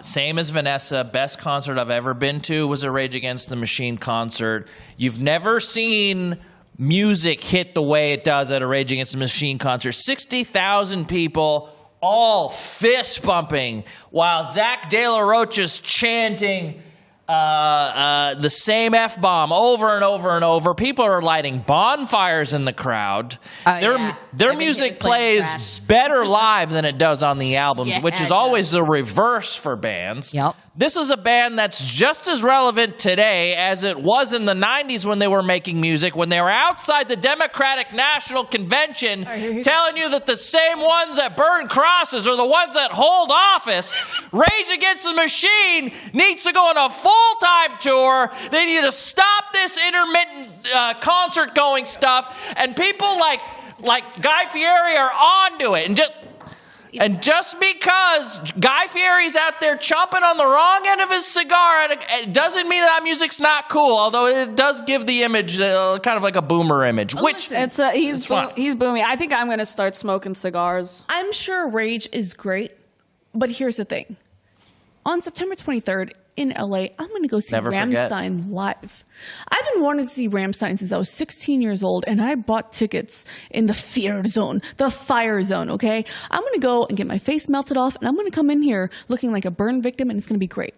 Same as Vanessa. Best concert I've ever been to was a Rage Against the Machine concert. You've never seen music hit the way it does at a Rage Against the Machine concert. 60,000 people, all fist bumping, while Zach De La Rocha's chanting the same F-bomb over and over and over. People are lighting bonfires in the crowd. Their music plays better live than it does on the albums, which is always the reverse for bands. Yep. This is a band that's just as relevant today as it was in the 90s when they were making music, when they were outside the Democratic National Convention telling you that the same ones that burn crosses are the ones that hold office. Rage Against the Machine needs to go on a full-time tour. They need to stop this intermittent concert-going stuff. And people like Guy Fieri are onto it. And just because Guy Fieri's out there chomping on the wrong end of his cigar, it doesn't mean that music's not cool, although it does give the image kind of like a boomer image. Which he's booming. I think I'm going to start smoking cigars. I'm sure Rage is great, but here's the thing. On September 23rd, in LA, I'm going to go see Never forget. Rammstein live. I've been wanting to see Rammstein since I was 16 years old, and I bought tickets in the Fieri zone, the fire zone, okay? I'm going to go and get my face melted off, and I'm going to come in here looking like a burn victim, and it's going to be great.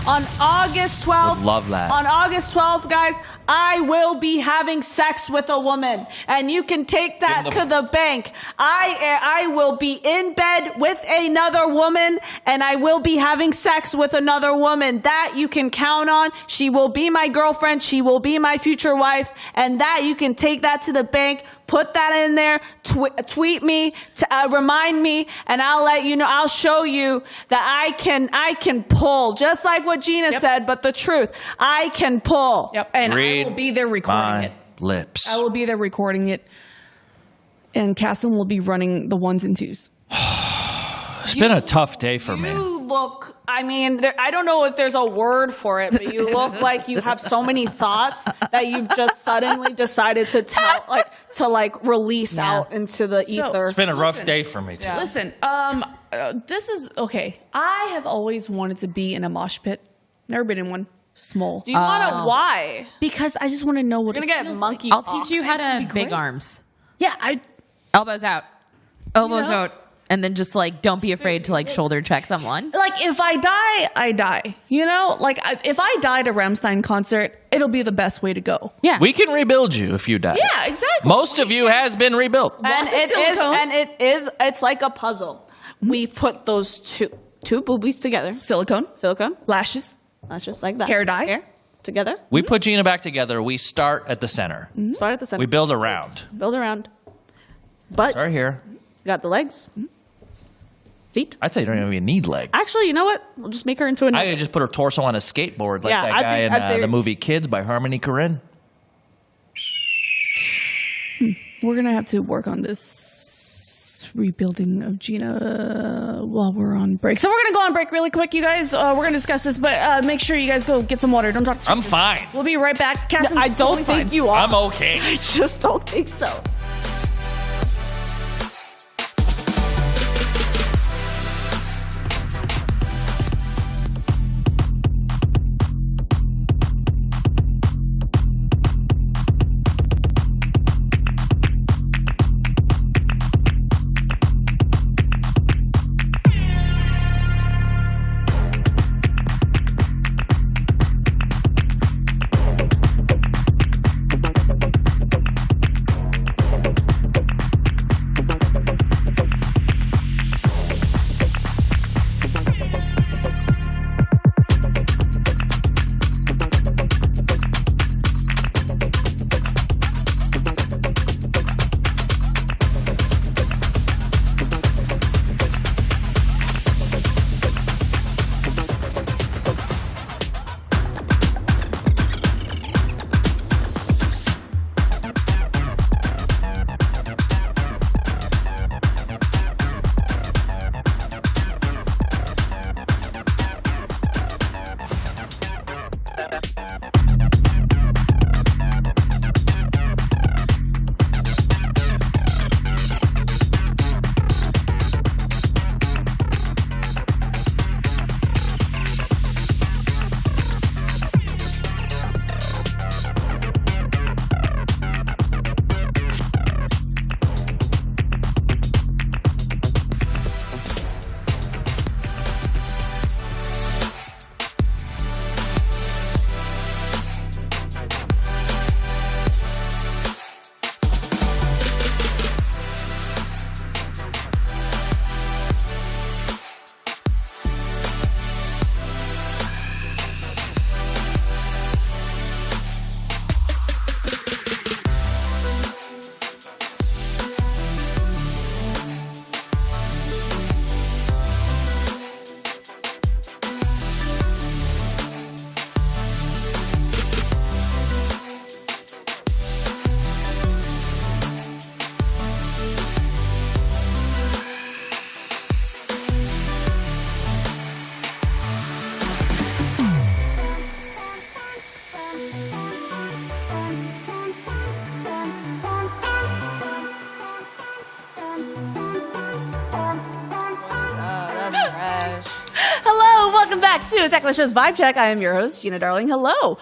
On August 12th, Would love that. On August 12th, guys, I will be having sex with a woman, and you can take that Give 'em to the bank. I will be in bed with another woman, and I will be having sex with another woman. That you can count on. She will be my girlfriend. She will be my future wife, and that you can take that to the bank. Put that in there. Tweet me, remind me, and I'll let you know. I'll show you that I can pull, just like what Gina said. But the truth, I can pull. Yep, and Read I will be there recording my it. lips. I will be there recording it, and Kassem will be running the ones and twos. It's been a tough day for me. You look, I mean, I don't know if there's a word for it, but you look like you have so many thoughts that you've just suddenly decided to release out into the ether. It's been a rough day for me, too. Yeah. Listen, this is okay. I have always wanted to be in a mosh pit. Never been in one. Small. Do you want to? Why? Because I just want to know what You're it gonna get feels monkey. I'll teach you how to be big great. arms. Yeah, I. Elbows out. Elbows You know? out. And then just like, don't be afraid to like shoulder check someone. Like, if I die, I die. You know? Like, if I die at a Rammstein concert, it'll be the best way to go. Yeah. We can rebuild you if you die. Yeah, exactly. Most of you has been rebuilt. And Lots of silicone. it's like a puzzle. We put those two boobies together. Silicone, Silicone. lashes, Not just like that. Hair dye. Hair together. We put Gina back together. We start at the center. Start at the center. We build around. Build around. But Start here. you got the legs. Feet. I'd say you don't even need legs. Actually, you know what? We'll just make her into I could just put her torso on a skateboard like Yeah, that I guy think- in I'd say- the movie Kids by Harmony Korine. We're gonna have to work on this rebuilding of Gina while we're on break. So we're gonna go on break really quick, you guys. We're gonna discuss this, but make sure you guys go get some water. Don't talk to I'm fine. We'll be right back. Kassem, I don't totally think fine. you are. I'm okay. I just don't think so. back to Attack the Show's Vibe Check. I am your host, Gina Darling. Hello.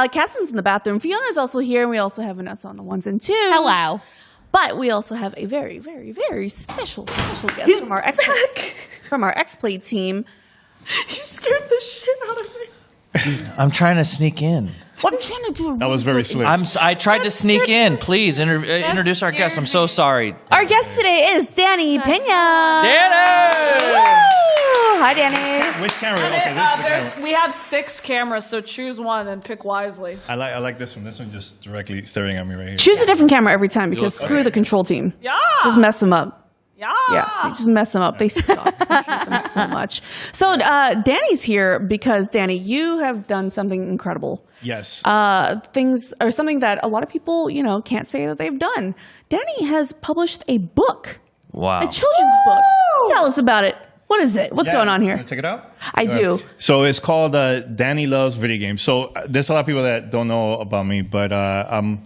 Cassim's in the bathroom. Fiona's also here, and we also have Vanessa on the ones and twos. Hello. But we also have a very, very, very special guest from our X-Play team. You scared the shit out of me. I'm trying to sneak in. Well, I'm trying to do a That was very slick. I tried to sneak in. Please introduce our guest. I'm so sorry. Our guest today is Danny Pena. Danny! Woo! Hi, Danny. Which camera? Okay, this is the camera. We have 6 cameras, so choose one and pick wisely. I like this one. This one just directly staring at me right here. Choose a different camera every time because screw the control team. Yeah. Just mess them up. Yeah. Yeah, see, just mess them up. They suck. I hate them so much. So Danny's here because, Danny, you have done something incredible. Yes. Things or something that a lot of people, can't say that they've done. Danny has published a book. Wow. A children's book. Tell us about it. What is it? What's going on here? Wanna check it out? I do. So it's called Danny Loves Video Games. So there's a lot of people that don't know about me, but I'm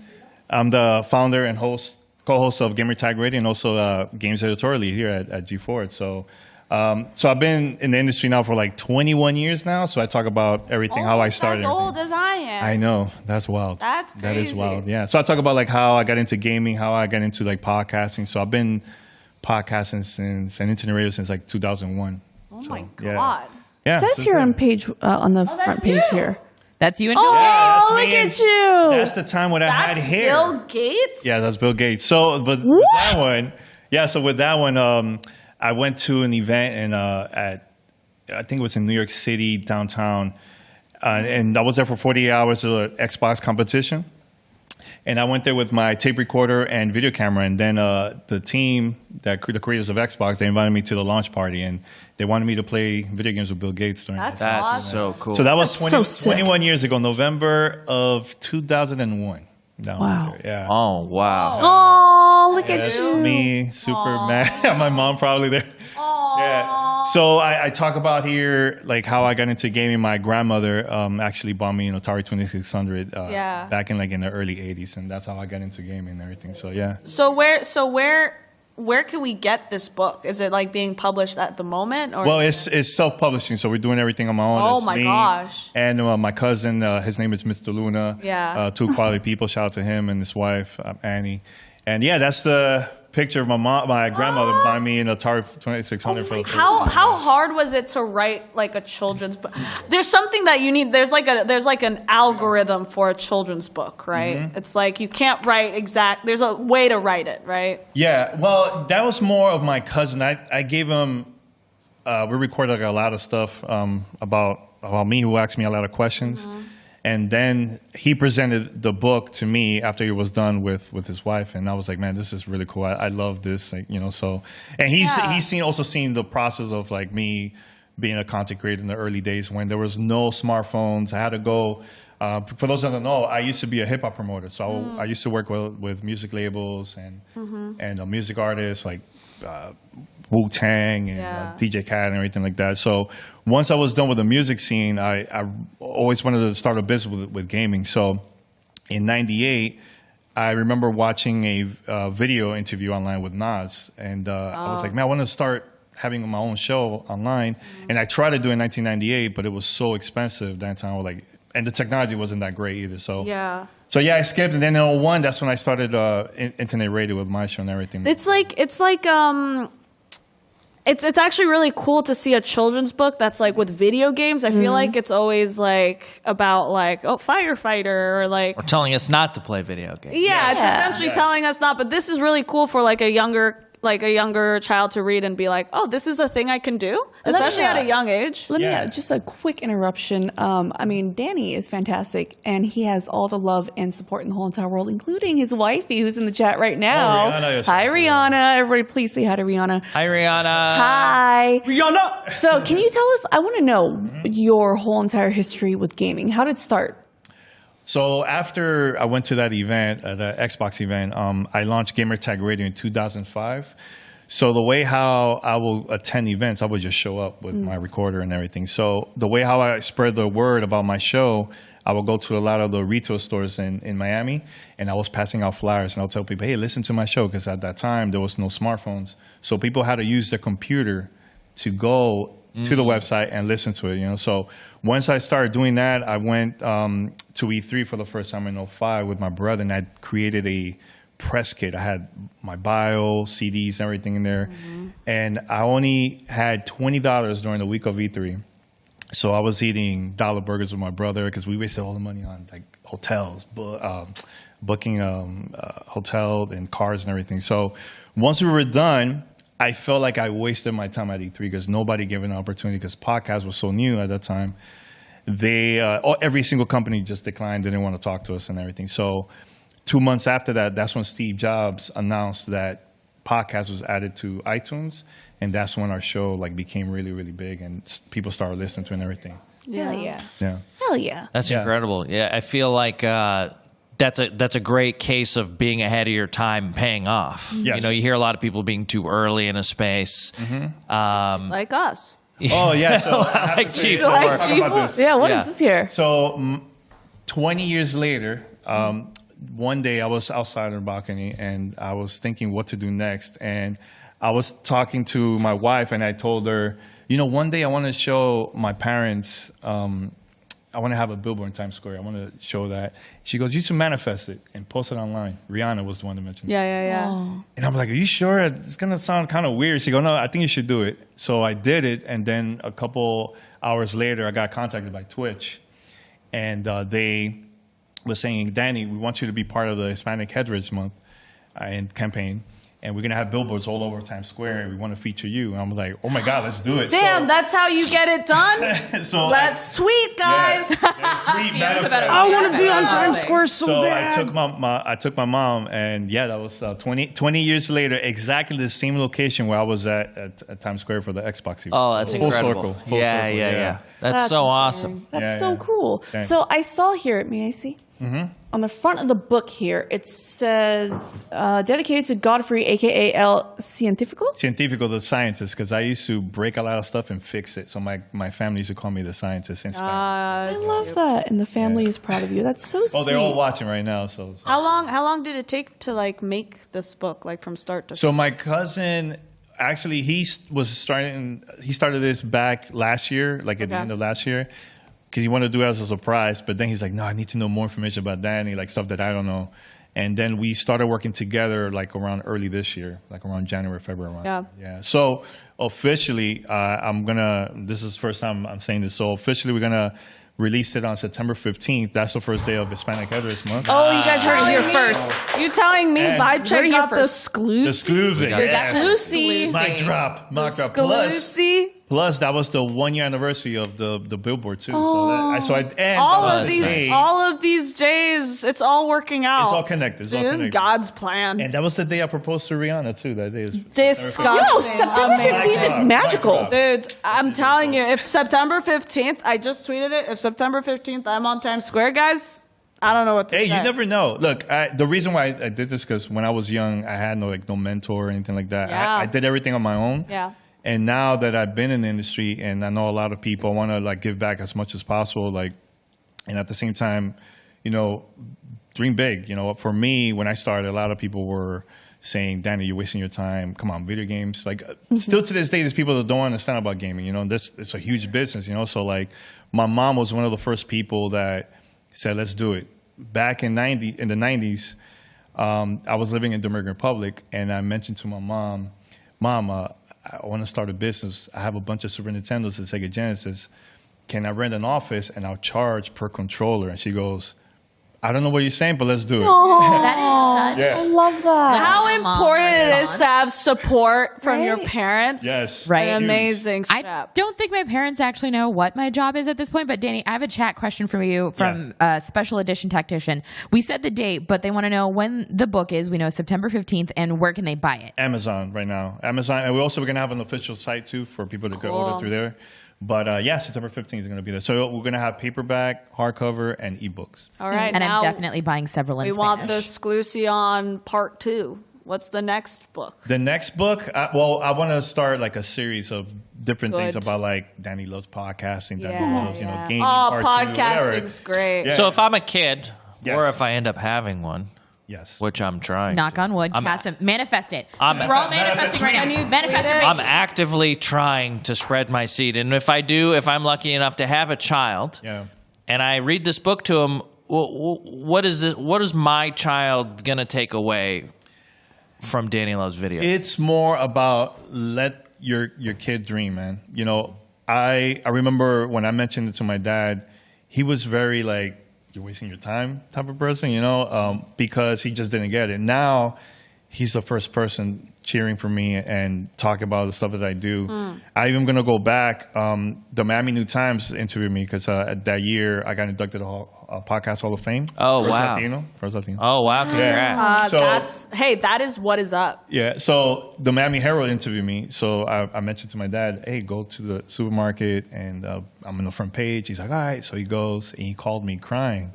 the founder and co-host of Gamer Tag Radio and also games editorial lead here at G4. So I've been in the industry now for like 21 years now. So I talk about everything, how I started. As old as I am. I know. That's wild. That's That is crazy. wild. Yeah. So I talk about like how I got into gaming, how I got into like podcasting. So I've been podcasting and internet radio since like 2001. Oh my yeah. God. Yeah. It says so here it's on been- page on the front page you. here. That's you and Oh, that's look me and- at you! That's the time when I had That's hair. Bill Gates? Yeah, that's Bill Gates. So, but with that one, so with that one, I went to an event I think it was in New York City, downtown, and I was there for 48 hours of an Xbox competition. And I went there with my tape recorder and video camera, and then the team, the creators of Xbox, they invited me to the launch party, and they wanted me to play video games with Bill Gates during that. That's awesome. so cool. So that was That's so sick. 21 years ago, November of 2001. Wow. Yeah. Oh, wow. Oh, look at That's you! me, super mad. My mom probably there. Yeah. So I talk about here like how I got into gaming. My grandmother actually bought me an Atari 2600 back in the early 80s, and that's how I got into gaming and everything. So yeah. So where can we get this book? Is it like being published at the moment? Or Well, it's self-publishing, so we're doing everything on my own. Oh It's my me gosh. And my cousin, his name is Mr. Luna. Yeah. 2 quality people. Shout out to him and his wife, Annie. And yeah, that's the picture of my grandmother buying me an Atari 2600 for the first how time. hard was it to write like a children's book? There's something that you need. There's like an algorithm for a children's book, right? Mm-hmm. It's like you can't write exact. There's a way to write it, right? Yeah, well, that was more of my cousin. I gave him. We recorded like a lot of stuff about me, who asked me a lot of questions, and then he presented the book to me after he was done with his wife, and I was like, man, this is really cool. I love this, So, and he's also seen the process of like me being a content creator in the early days when there was no smartphones. I had to go. For those that don't know, I used to be a hip hop promoter, so I used to work with music labels and music artists like Wu-Tang and DJ Khaled and everything like that. So once I was done with the music scene, I always wanted to start a business with gaming. So in '98, I remember watching a video interview online with Nas, and I was like, man, I want to start having my own show online. And I tried to do it in 1998, but it was so expensive that time. And the technology wasn't that great either. So Yeah. So yeah, I skipped, and then in 2001, that's when I started internet radio with my show and everything. It's actually really cool to see a children's book that's like with video games. I feel like it's always like about like firefighter or like Or telling us not to play video games. it's essentially telling us not. But this is really cool for like a younger child to read and be like, oh, this is a thing I can do, especially at a young age. Let me just a quick interruption. I mean, Danny is fantastic, and he has all the love and support in the whole entire world, including his wifey, who's in the chat right now. Rihanna, yes. Hi, Rihanna. Everybody, please say hi to Rihanna. Hi, Rihanna. Hi. Rihanna! So, can you tell us? I want to know your whole entire history with gaming. How did it start? So after I went to that event, the Xbox event, I launched Gamer Tag Radio in 2005. So the way how I will attend events, I would just show up with my recorder and everything. So the way how I spread the word about my show, I would go to a lot of the retail stores in Miami, and I was passing out flyers, and I'll tell people, hey, listen to my show, because at that time there was no smartphones. So people had to use their computer to go to the website and listen to it. So once I started doing that, I went to E3 for the first time in 2005 with my brother, and I created a press kit. I had my bio, CDs, everything in there, and I only had $20 during the week of E3. So I was eating dollar burgers with my brother because we wasted all the money on like hotels, booking hotel and cars and everything. So once we were done, I felt like I wasted my time at E3 because nobody gave an opportunity because podcasts was so new at that time. Every single company just declined, didn't want to talk to us and everything. So 2 months after that, that's when Steve Jobs announced that podcast was added to iTunes, and that's when our show like became really, really big, and people started listening to it and everything. Hell yeah. Yeah. Hell yeah. That's incredible. Yeah, I feel like that's a great case of being ahead of your time and paying off. Yes. You hear a lot of people being too early in a space. Like us. Oh yeah. So I have Like to say- G4. talk about this. Yeah, what Yeah. is this here? So 20 years later, one day I was outside on the balcony and I was thinking what to do next. And I was talking to my wife and I told her, one day I want to show my parents, I want to have a billboard in Times Square. I want to show that. She goes, you should manifest it and post it online. Rihanna was the one that mentioned it. Yeah. And I'm like, are you sure? It's going to sound kind of weird. She goes, no, I think you should do it. So I did it. And then a couple hours later, I got contacted by Twitch. And they were saying, Danny, we want you to be part of the Hispanic Heritage Month and campaign. And we're going to have billboards all over Times Square, and we want to feature you. And I'm like, oh, my God, let's do it. Damn, that's how you get it done? So Let's tweet, guys. tweet, manifest. I want to be on Times Square so bad. I took my mom, and that was 20 years later, exactly the same location where I was at Times Square for the Xbox series. Oh, that's Full incredible. circle. Yeah. That's so awesome. That's so cool. Thanks. So I saw here, may I see? On the front of the book here, it says, dedicated to Godfrey, a.k.a. El Científico? Científico, the scientist, because I used to break a lot of stuff and fix it. So my family used to call me the scientist in Spanish. I love that. And the family is proud of you. That's so sweet. Oh, they're all watching right now. So How long did it take to like make this book, like from start to So my cousin, actually, he started this back last year, like at the end of last year, because he wanted to do it as a surprise. But then he's like, no, I need to know more information about Danny, like stuff that I don't know. And then we started working together like around early this year, like around January, February. Yeah. So officially, this is the first time I'm saying this. So officially, we're going to release it on September 15th. That's the first day of Hispanic Heritage Month. Oh, you guys heard it here first. You telling me And- Vibe Check got the The exclusive? exclusive. Yes. Lucy. Mic drop. Plus, that was the 1 year anniversary of the billboard too. All of these days, it's all working out. It's all connected. This is God's plan. And that was the day I proposed to Rihanna too. That day is Disgusting. Yo, September 15th is magical. Dude, I'm telling you, if September 15th, I just tweeted it, if September 15th I'm on Times Square, guys, I don't know what to say. Hey, you never know. Look, the reason why I did this because when I was young, I had no mentor or anything like that. Yeah. I did everything on my own. Yeah. And now that I've been in the industry and I know a lot of people, I want to like give back as much as possible. Like, and at the same time, dream big. For me, when I started, a lot of people were saying, Danny, you're wasting your time. Come on, video games. Like, still to this day, there's people that don't understand about gaming. It's a huge business. So like, my mom was one of the first people that said, let's do it. Back in the 90s, I was living in the Dominican Republic, and I mentioned to my mom, I want to start a business. I have a bunch of Super Nintendos and Sega Genesis. Can I rent an office and I'll charge per controller? And she goes, I don't know what you're saying, but let's do it. That is such I love that. How Mom important it is response. to have support from your Right? parents. Yes. Right. An amazing I step. don't think my parents actually know what my job is at this point, but Danny, I have a chat question for you from Special Edition Tactician. We said the date, but they want to know when the book is. We know September 15th, and where can they buy it? Amazon right now. Amazon. And we're going to have an official site, too, for people to go order through there. But, September 15th is going to be there. So we're going to have paperback, hardcover, and ebooks. All right. And now I'm definitely buying several in we Spanish. want the exclusive on part 2. What's the next book? The next book, I want to start like a series of different things Good. about like Danny loves podcasting, Danny Yeah, loves, yeah. gaming, Oh, part 2, whatever. podcasting's great. Yeah. So if I'm a kid, Yes. or if I end up having one, Yes. which I'm trying. Knock on wood. I'm- Kassem, manifest it. I'm- We're all manifesting right now. Manifest your baby. I'm actively trying to spread my seed, and if I'm lucky enough to have a child, and I read this book to him, what is it? What is my child gonna take away from Danny Love's video? It's more about let your kid dream, man. You know, I remember when I mentioned it to my dad, he was very like, "You're wasting your time" type of person, you know, because he just didn't get it. Now he's the first person cheering for me and talking about the stuff that I do. I'm even going to go back. The Miami New Times interviewed me because that year I got inducted to the Podcast Hall of Fame. Oh, First wow. First Latino. Oh, wow. Congrats. That is what is up. Yeah, so the Miami Herald interviewed me. So I mentioned to my dad, hey, go to the supermarket and I'm on the front page. He's like, all right. So he goes and he called me crying.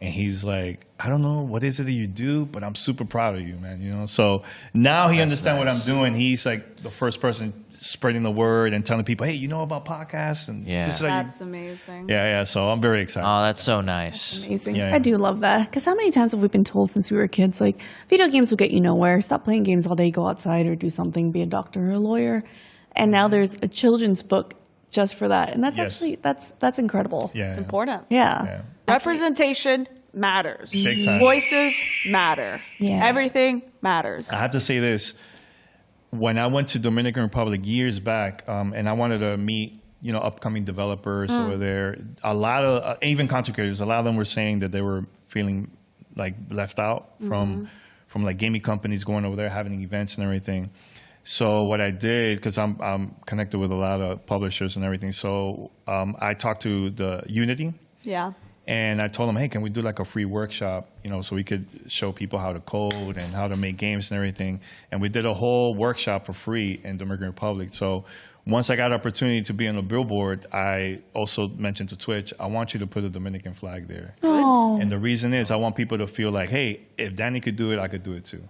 And he's like, I don't know, what is it that you do, but I'm super proud of you, man. You know, so now he understands what I'm doing. He's like the first person spreading the word and telling people, hey, you know about podcasts? And this is That's amazing. Yeah. So I'm very excited. Oh, that's so nice. Amazing. Yeah. I do love that. Because how many times have we been told since we were kids, like, video games will get you nowhere. Stop playing games all day, go outside or do something, be a doctor or a lawyer. And now there's a children's book just for that. And that's actually, that's incredible. Yeah. It's important. Yeah. Representation matters. Big time. Voices matter. Yeah. Everything matters. I have to say this. When I went to Dominican Republic years back, and I wanted to meet, you know, upcoming developers over there, a lot of, even content creators, a lot of them were saying that they were feeling like left out from like gaming companies going over there, having events and everything. So what I did, because I'm connected with a lot of publishers and everything, so I talked to the Unity. Yeah. And I told them, hey, can we do like a free workshop, you know, so we could show people how to code and how to make games and everything. And we did a whole workshop for free in Dominican Republic. So once I got the opportunity to be on the billboard, I also mentioned to Twitch, I want you to put a Dominican flag there. Oh. And the reason is I want people to feel like, hey, if Danny could do it, I could do it too.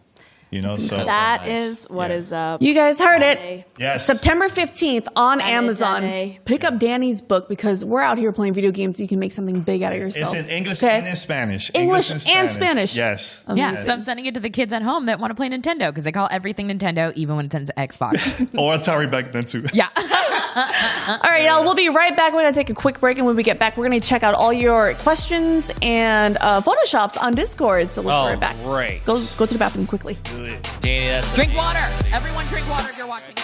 You know, so That is what is up. You guys heard it. Yes. September 15th on Danny, Amazon. Danny. Pick up Danny's book because we're out here playing video games so you can make something big out of yourself. It's in English Okay? and in Spanish. English and Spanish. Yes. Yeah, so I'm sending it to the kids at home that want to play Nintendo because they call everything Nintendo, even when it's an Xbox. Or Atari back then too. Yeah. All right, y'all. We'll be right back. We're going to take a quick break. And when we get back, we're going to check out all your questions and Photoshops on Discord. So we'll be right back. Great. Go to the bathroom quickly. Danny, that's Drink water. Everyone drink water if you're watching.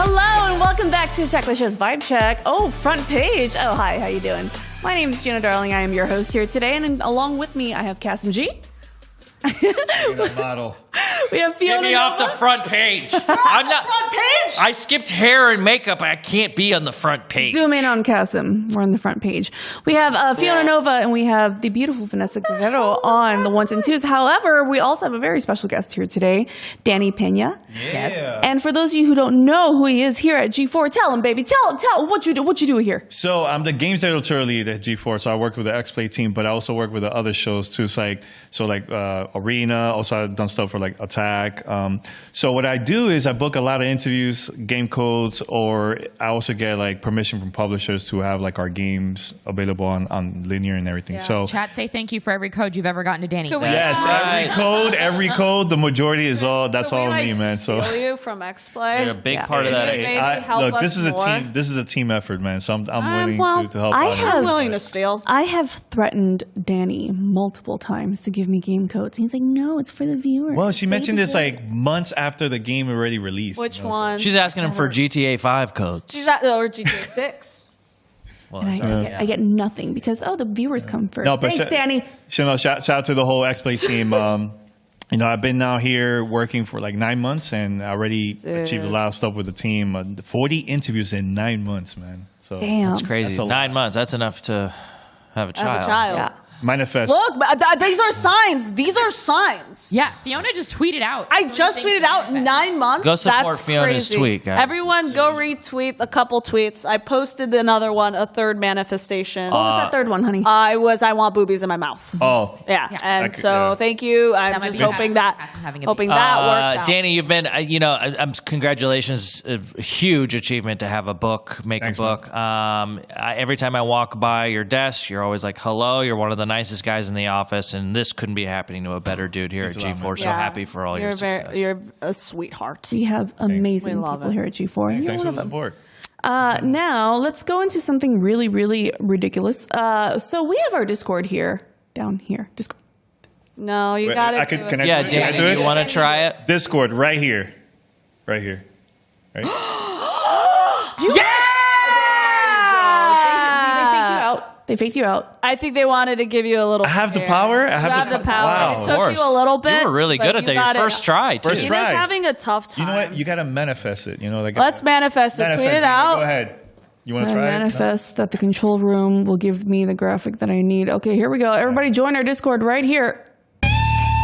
Hello and welcome back to Tech Show's Vibe Check. Oh, front page. Oh, hi. How you doing? My name is Gina Darling. I am your host here today, and along with me, I have Kassem G. Model. We have Fiona Get me off Nova. the front page. I'm not. Front page. I skipped hair and makeup. I can't be on the front page. Zoom in on Kassem. We're on the front page. We have Fiona Nova and we have the beautiful Vanessa Guerrero on the ones and twos. However, we also have a very special guest here today, Danny Pena. Yeah. And for those of you who don't know who he is here at G4, tell him, baby. Tell him what you do. What you do here. So I'm the games editor lead at G4. So I work with the X-Play team, but I also work with the other shows too. It's like Arena. Also, I've done stuff for like Attack. So what I do is I book a lot of interviews, game codes, or I also get like permission from publishers to have like our games available on linear and everything. Yeah. So Chat, say thank you for every code you've ever gotten to Danny. Could we- yes, every code, the majority is all. That's Could we, all like, me, man. So. steal you from X-Play? You're a big Yeah. part of that. Maybe help Look, us this is more. a team. This is a team effort, man. So I'm willing well, to help. I out. have- I'm willing to steal. I have threatened Danny multiple times to give me game codes. He's like, no, it's for the viewers. Well, she mentioned Baby this like months after the game already released. Which you know, one? She's asking him for GTA 5 codes. She's at or GTA 6. Well, And I get nothing because, the viewers come first. No, but Thanks, Danny. Shout out to the whole X-Play team. I've been now here working for like 9 months, and I already achieved a lot of stuff with the team. 40 interviews in 9 months, man. So Damn. That's crazy. That's a lot. 9 months. That's enough to have a I have child. a child. Yeah. manifest. Look, these are signs. These are signs. Yeah, Fiona just tweeted out. I just tweeted out 9 months. Go support That's Fiona's crazy. tweet, guys. Everyone go retweet a couple tweets. I posted another one, a third manifestation. What was that third one, honey? I want boobies in my mouth. Oh, Yeah, and That could- so yeah. thank you. I'm That might just be hoping that having a hoping baby. that works out. Danny, you've been, congratulations, a huge achievement to have a book, make Thanks, a book. Every time I walk by your desk, you're always like, hello, you're one of the nicest guys in the office, and this couldn't be happening to a better dude here Thanks at a lot, G4. man. So happy for all your success. You're a sweetheart. We have amazing We love people it. here at G4. You're Thanks one for of the them. support. Now, let's go into something really, really ridiculous. So we have our Discord here, down here. Discord. No, you Wait, got I it. could- can I Yeah, do it? Can I Danny, do do it? you want to try it? Discord right here. Right here. Right? They faked you out. I think they wanted to give you a little. I have the scare. power? I You have the the power. power. Wow. It Of took course. you a little bit. You were really but good at that. Your got first it. try, too. First Gina's try. having a tough time. You know what? You got to manifest it. You know, like Let's manifest it. Tweet it Gina, out. Go ahead. You want I to try manifest that the control room will give me the graphic that I need. Okay, here we go. Everybody join our Discord right here.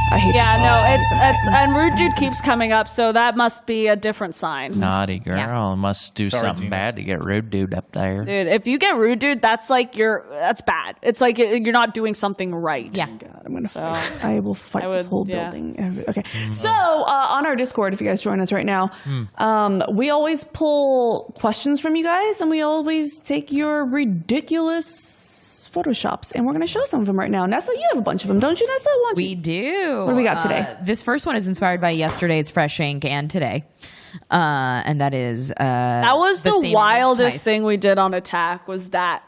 I hate Yeah, this. no, it's and Rude Dude keeps coming up, so that must be a different sign. Naughty girl must do Sorry, something Gina. bad to get rude dude up there. Dude, if you get Rude Dude, that's like that's bad. It's like you're not doing something right. Yeah. God, I'm gonna So, fight. I will fight I this would- whole yeah. building. Okay. So on our Discord, if you guys join us right now, we always pull questions from you guys, and we always take your ridiculous photoshops, and we're going to show some of them right now. Nessa, you have a bunch of them, don't you, Nessa? Why don't you- We do. What do we got today? This first one is inspired by yesterday's Fresh Ink and today. And that is That was the same wildest Tice. thing we did on Attack. Was that?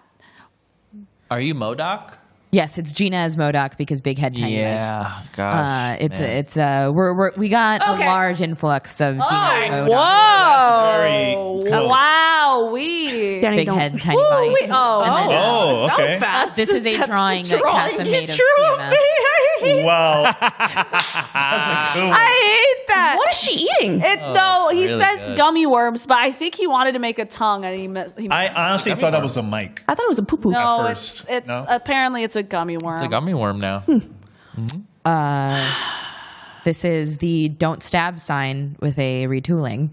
Are you MODOK? Yes, it's Gina as MODOK because big head, tiny legs. Yeah, gosh. We got Okay. a large influx of Gina as MODOK. Whoa! very close. Wow, we. Danny, Big don't- head, tiny Woo, body. we- oh, And then, Oh, That was okay. fast. this is a drawing that Kassem made of Fiona. Wow. That's a good one. I hate that. What is she eating? No, he really says good. gummy worms, but I think he wanted to make a tongue, and he missed. I honestly thought that was a mic. I thought it was a poo-poo. no, at it's first. it's No? apparently it's a gummy worm. It's a gummy worm now. This is the don't stab sign with a retooling.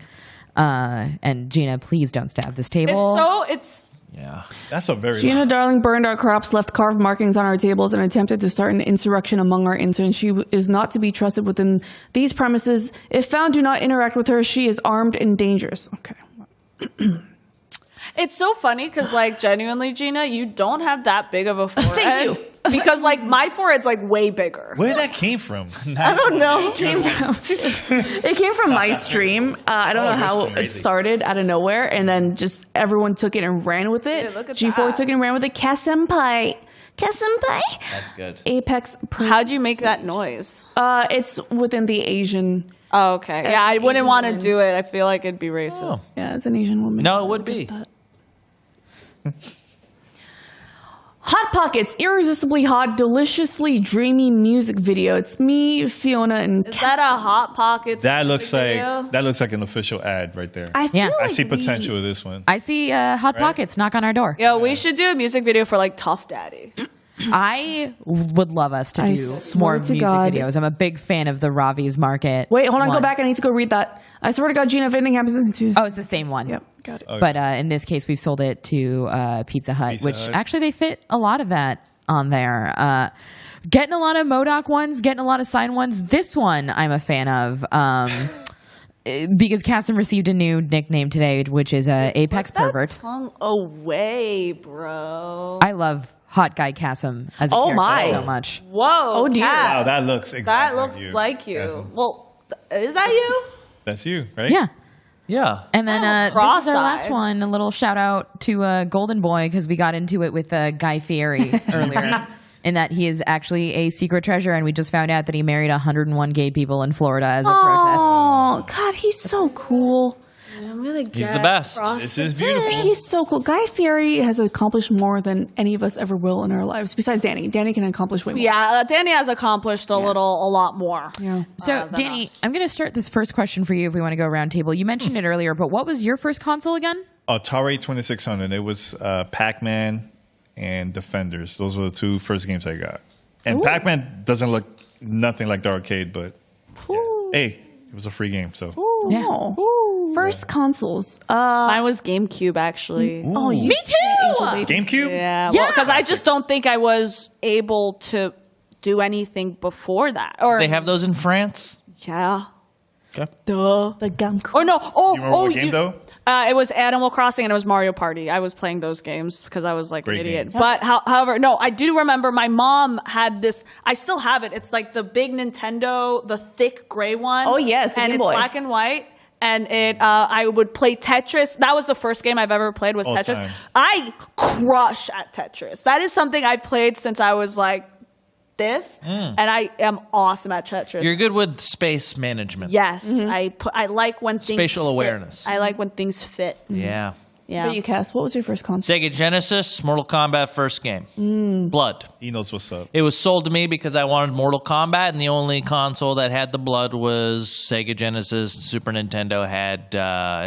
And Gina, please don't stab this table. It's Yeah. That's a very Gina Darling burned our crops, left carved markings on our tables, and attempted to start an insurrection among our interns. She is not to be trusted within these premises. If found, do not interact with her. She is armed and dangerous. Okay. It's so funny because, like, genuinely, Gina, you don't have that big of a forehead. Thank you. Because, like, my forehead's like way bigger. Where that came from? I don't know. It came from my stream. I don't know how it started out of nowhere, and then just everyone took it and ran with it. Yeah, look at G4 that. took it and ran with it. Kassem G. That's good. Apex. How'd you make that noise? It's within the Asian. Oh, okay. As Yeah, I an wouldn't Asian want to woman. do it. I feel like it'd be racist. Yeah, as an Asian woman. No, it would Look at be. that. Hot Pockets, irresistibly hot, deliciously dreamy music video. It's me, Fiona, and Is that a Hot Pockets? That looks video? like an official ad right there. I feel Yeah. like I see potential with this one. I see Hot Pockets knock on our door. Yo, we should do a music video for like Tough Daddy. I would love us to I do swear more to music God. videos. I'm a big fan of the Ravi's Market. Wait, hold on, one. go back. I need to go read that. I swear to God, Gina, if anything happens, Oh, it's the same one. Yep, got it. But in this case, we've sold it to Pizza Hut, Pizza which Hut. actually they fit a lot of that on there. Getting a lot of MODOK ones, getting a lot of sign ones. This one I'm a fan of because Kassem received a new nickname today, which is Apex Pervert. Tongue away, bro. I love Hot Guy Kassem as a Oh character my. so much. Whoa. Oh, dear. Kat. Wow, that looks exactly That looks like you. Kassem. Well, is that you? That's you, right? Yeah. Yeah. And then this is cross-eyed. our last one. A little shout out to Golden Boy because we got into it with Guy Fieri earlier. In that he is actually a secret treasure, and we just found out that he married 101 gay people in Florida as a protest. Oh, God, he's so cool. I'm gonna get He's the best. This is beautiful. He's so cool. Guy Fieri has accomplished more than any of us ever will in our lives, besides Danny. Danny can accomplish way more. Yeah, Danny has accomplished a lot more. Yeah. So, Danny, I'm going to start this first question for you if we want to go round table. You mentioned it earlier, but what was your first console again? Atari 2600. It was Pac-Man and Defenders. Those were the two first games I got. And Pac-Man doesn't look nothing like the arcade, but yeah. Hey, it was a free game, so. Yeah. First consoles. Mine was GameCube, actually. Oh, you Me too! angel baby. GameCube? Yeah, Yeah. because I just don't think I was able to do anything before that. Or They have those in France. yeah, Okay. The gum. or no. Oh, You remember oh, what game, though? It was Animal Crossing and it was Mario Party. I was playing those games because I was like Great an idiot. games. But however, no, I do remember my mom had this. I still have it. It's like the big Nintendo, the thick gray one. Oh, yes, the and Game it's Boy. black and white. And it, I would play Tetris. That was the first game I've ever played was All Tetris. time. I crush at Tetris. That is something I played since I was like this, and I am awesome at Tetris. You're good with space management. Yes, I like when things Spatial fit. awareness. I like when things fit. Yeah. Yeah. But you, Cass, what was your first console? Sega Genesis, Mortal Kombat first game. Blood. He knows what's up. It was sold to me because I wanted Mortal Kombat, and the only console that had the blood was Sega Genesis. Super Nintendo had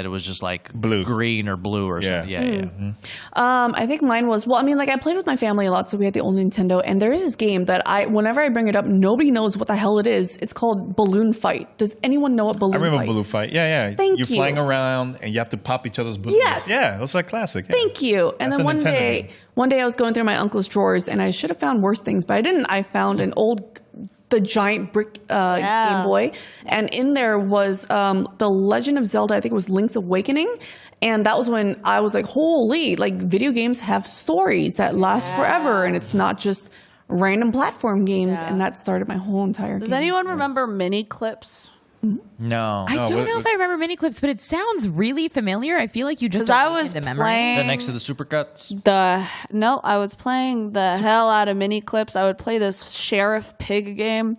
it was just like Blue. green or blue or Yeah. something. Yeah. I think mine was, well, I mean, like I played with my family a lot, so we had the old Nintendo, and there is this game that whenever I bring it up, nobody knows what the hell it is. It's called Balloon Fight. Does anyone know what Balloon I remember Fight? Blue Fight. Yeah. Thank You're you. flying around and you have to pop each other's balloons. Yes. Yeah, that's like classic. Yeah. Thank you. And That's then a Nintendo one game. day I was going through my uncle's drawers, and I should have found worse things, but I didn't. I found the giant brick Game Boy, and in there was the Legend of Zelda. I think it was Link's Awakening, and that was when I was like, "Holy! Like video games have stories that last forever, and it's not just random platform games." And that started my whole entire. Does game. anyone remember mini clips? No. I don't know if I remember mini clips, but it sounds really familiar. I feel like you just Because I awakened was the memory. playing Is that next to the supercuts? I was playing the hell out of mini clips. I would play this Sheriff Pig game.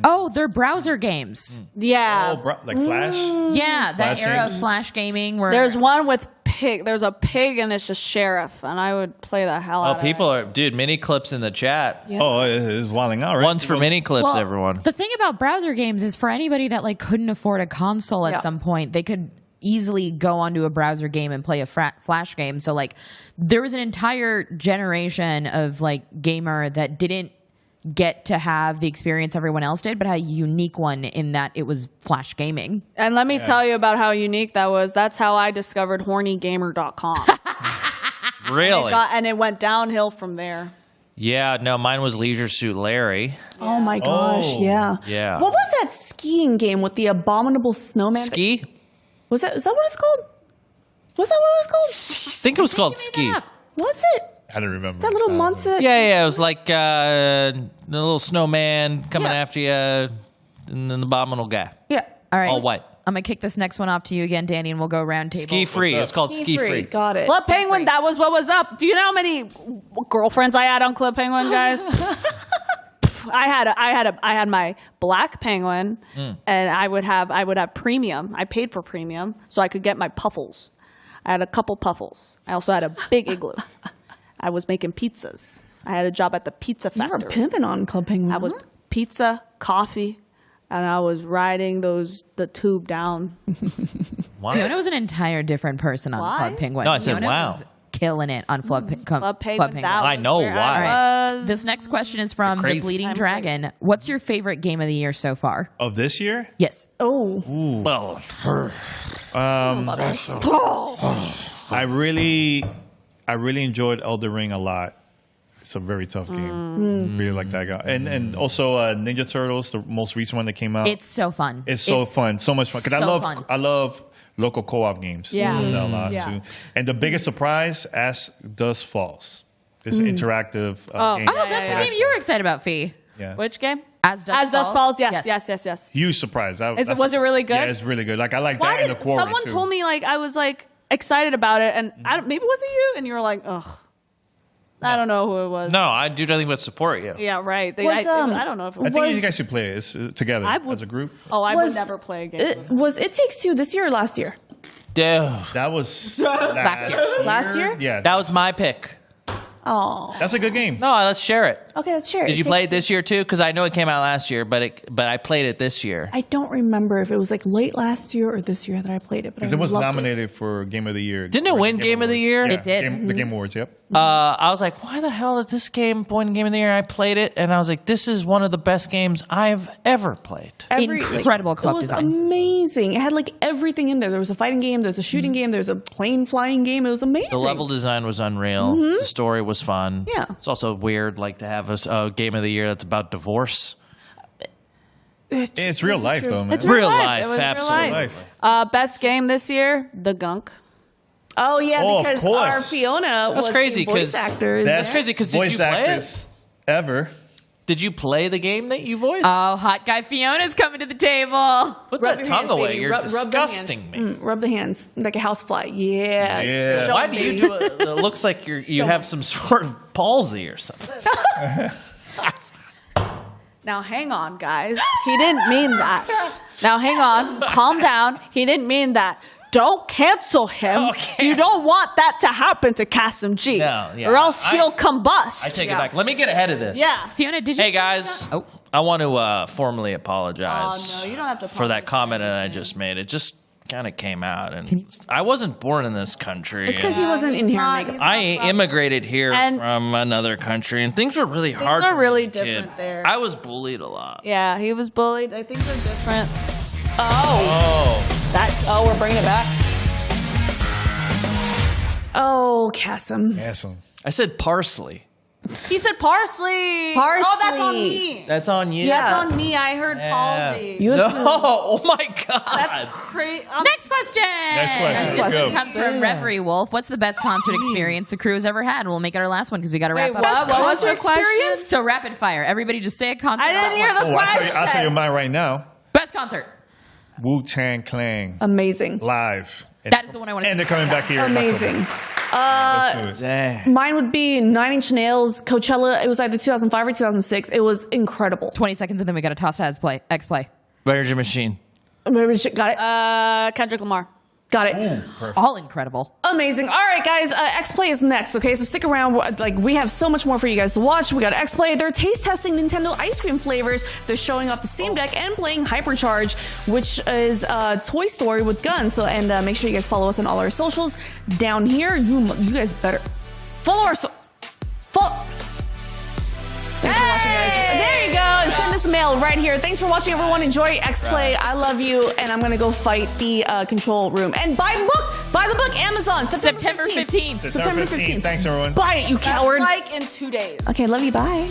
Oh, they're browser games. Yeah, Like Flash? Yeah, that Flash era of games. Flash gaming where there's one with pig. There's a pig and it's just Sheriff, and I would play the hell out Oh, of people it. are, dude, mini clips in the chat. Oh, it's wilding out, right? One's for mini clips, Well, everyone. The thing about browser games is for anybody that like couldn't afford a console at some point, they could easily go onto a browser game and play a Flash game. So like there was an entire generation of like gamer that didn't get to have the experience everyone else did, but had a unique one in that it was Flash gaming. And let me tell you about how unique that was. That's how I discovered hornygamer.com. Really? And it went downhill from there. Yeah, no, mine was Leisure Suit Larry. Oh my gosh! Oh. Yeah. Yeah. What was that skiing game with the abominable snowman? Ski? Was that? Is that what it's called? Was that what it was called? I think it was called Ski. Was it? I don't remember. That little monster. Yeah, it was like the little snowman coming after you, and then the abominable guy. Yeah. All right. All white. I'm going to kick this next one off to you again, Danny, and we'll go round table. Ski free. What's up? It's called Ski Free. Got it. Club Penguin, that was what was up. Do you know how many girlfriends I had on Club Penguin, guys? I had my black penguin, and I would have premium. I paid for premium so I could get my puffles. I had a couple puffles. I also had a big igloo. I was making pizzas. I had a job at the pizza You were factory. pimping on Club Penguin. I was huh? pizza, coffee, and I was riding the tube down. Wow. Fiona was an entire different person on Why? Club Penguin. No, I said, Fiona wow. was killing it on Club Club Penguin. That I was know where why. I was. This next question is from the crazy. Bleeding I'm Dragon. What's your favorite game of the year so far? Of this year? Yes. Oh. Well, I really enjoyed Elden Ring a lot. It's a very tough game. Really like that guy. And also Ninja Turtles, the most recent one that came out. It's so fun. It's so fun, so much fun. Because so fun. I love local co-op games. Yeah. I love that a lot Yeah. too. And the biggest surprise, As Dusk Falls. It's an interactive game. Oh, that's the game you were excited about, Fee. Yeah. Which game? As Dusk Falls. Yes. Huge surprise. Was it really good? Yeah, it's really good. Like I like Why that and the did quarry someone too. told me like I was like excited about it, and I don't, maybe was it you? And you were like, ugh. I don't know who it was. no, I do nothing but support you. Yeah, right. Was, I don't know if it I was. think you guys should play it together I would- as a group. Oh, I Was- would never play a game. Was It Takes Two this year or last year? Dude, That was Last year. Last year? Yeah, that was my pick. Oh. that's a good game. No, let's share it. Okay, let's share it. Did you play it this year too? Because I know it came out last year, but I played it this year. I don't remember if it was like late last year or this year that I played it, but I Because it was loved nominated for Game of the Year. Didn't it win Game of the Year? Yeah, It did. The Game Awards, yep. I was like, why the hell did this game win Game of the Year? I played it, and I was like, this is one of the best games I've ever played. Incredible It co-op was design. amazing. It had like everything in there. There was a fighting game, there's a shooting game, there's a plane flying game. It was amazing. The level design was unreal. The story was fun. Yeah. It's also weird, like, to have a Game of the Year that's about divorce. It's real life, though, man. It's Real life. life, It was real absolutely. life. Best game this year, The Gunk. Oh yeah, Oh, of because course. our Fiona was crazy, a voice 'cause actor. That's crazy, 'cause did you voice play it? actress ever. Did you play the game that you voiced? Oh, hot guy Fiona's coming to the table. Put Rub that your tongue hands, away. baby. You're Rub the hands. disgusting me. Rub the hands like a housefly. Yeah. Yeah. Show Why 'em, do you baby. do it? It looks like you have some sort of palsy or something. Now hang on, guys. He didn't mean that. Now hang on. Calm down. He didn't mean that. Don't cancel him. Okay. You don't want that to happen to Kassem G. No, yeah. Or else he'll combust. I take it back. Let me get ahead of this. Yeah. Fiona, did you? Hey guys, Oh. I want to formally apologize. Oh, no, you don't have to for that apologize comment for that I anything. just made. It just kind of came out, and I wasn't born in this country. It's because he wasn't in he's here. not- Makeup. he's I not from- immigrated here And- from another country, and things were really hard. are when I really was a kid. different there. I was bullied a lot. Yeah, he was bullied. I think they're different. Oh, We're bringing it back. Oh, Kassem. Awesome. I said parsley. He said parsley. Parsley. Oh, that's on me. That's on you. Yeah. That's on me. I heard palsy. You No. assume- Oh my god. That's crazy. Next question. Next question. Let's This go. one comes from Referee Wolf. What's the best concert experience the crew has ever had? We'll make it our last one because we got to wrap Wait, up. what was your question? So rapid fire. Everybody just say a concert. I didn't about hear one. the Oh, question. I'll tell you mine right now. Best concert. Wu-Tang Clan Amazing. live. That is the one I want to And see. they're coming back here. in Amazing. October. Let's do it. Dang. Mine would be 9 Inch Nails, Coachella. It was either 2005 or 2006. It was incredible. 20 seconds and then we got to toss to X play. Virgin Machine. Got it. Kendrick Lamar. Got it. All incredible. Amazing. All right, guys. X-Play is next, okay? So stick around. Like, we have so much more for you guys to watch. We got X-Play. They're taste testing Nintendo ice cream flavors. They're showing off the Steam Deck and playing Hypercharge, which is Toy Story with guns. So, and make sure you guys follow us on all our socials down here. You guys better follow our Thanks for watching, guys. There you go. And send us a mail right here. Thanks for watching, everyone. Enjoy X-Play. I love you. And I'm going to go fight the control room. And buy the book. Buy the book. Amazon. September 15th. September 15th. Thanks, everyone. Buy it, you coward. Like in 2 days. Okay, love you. Bye.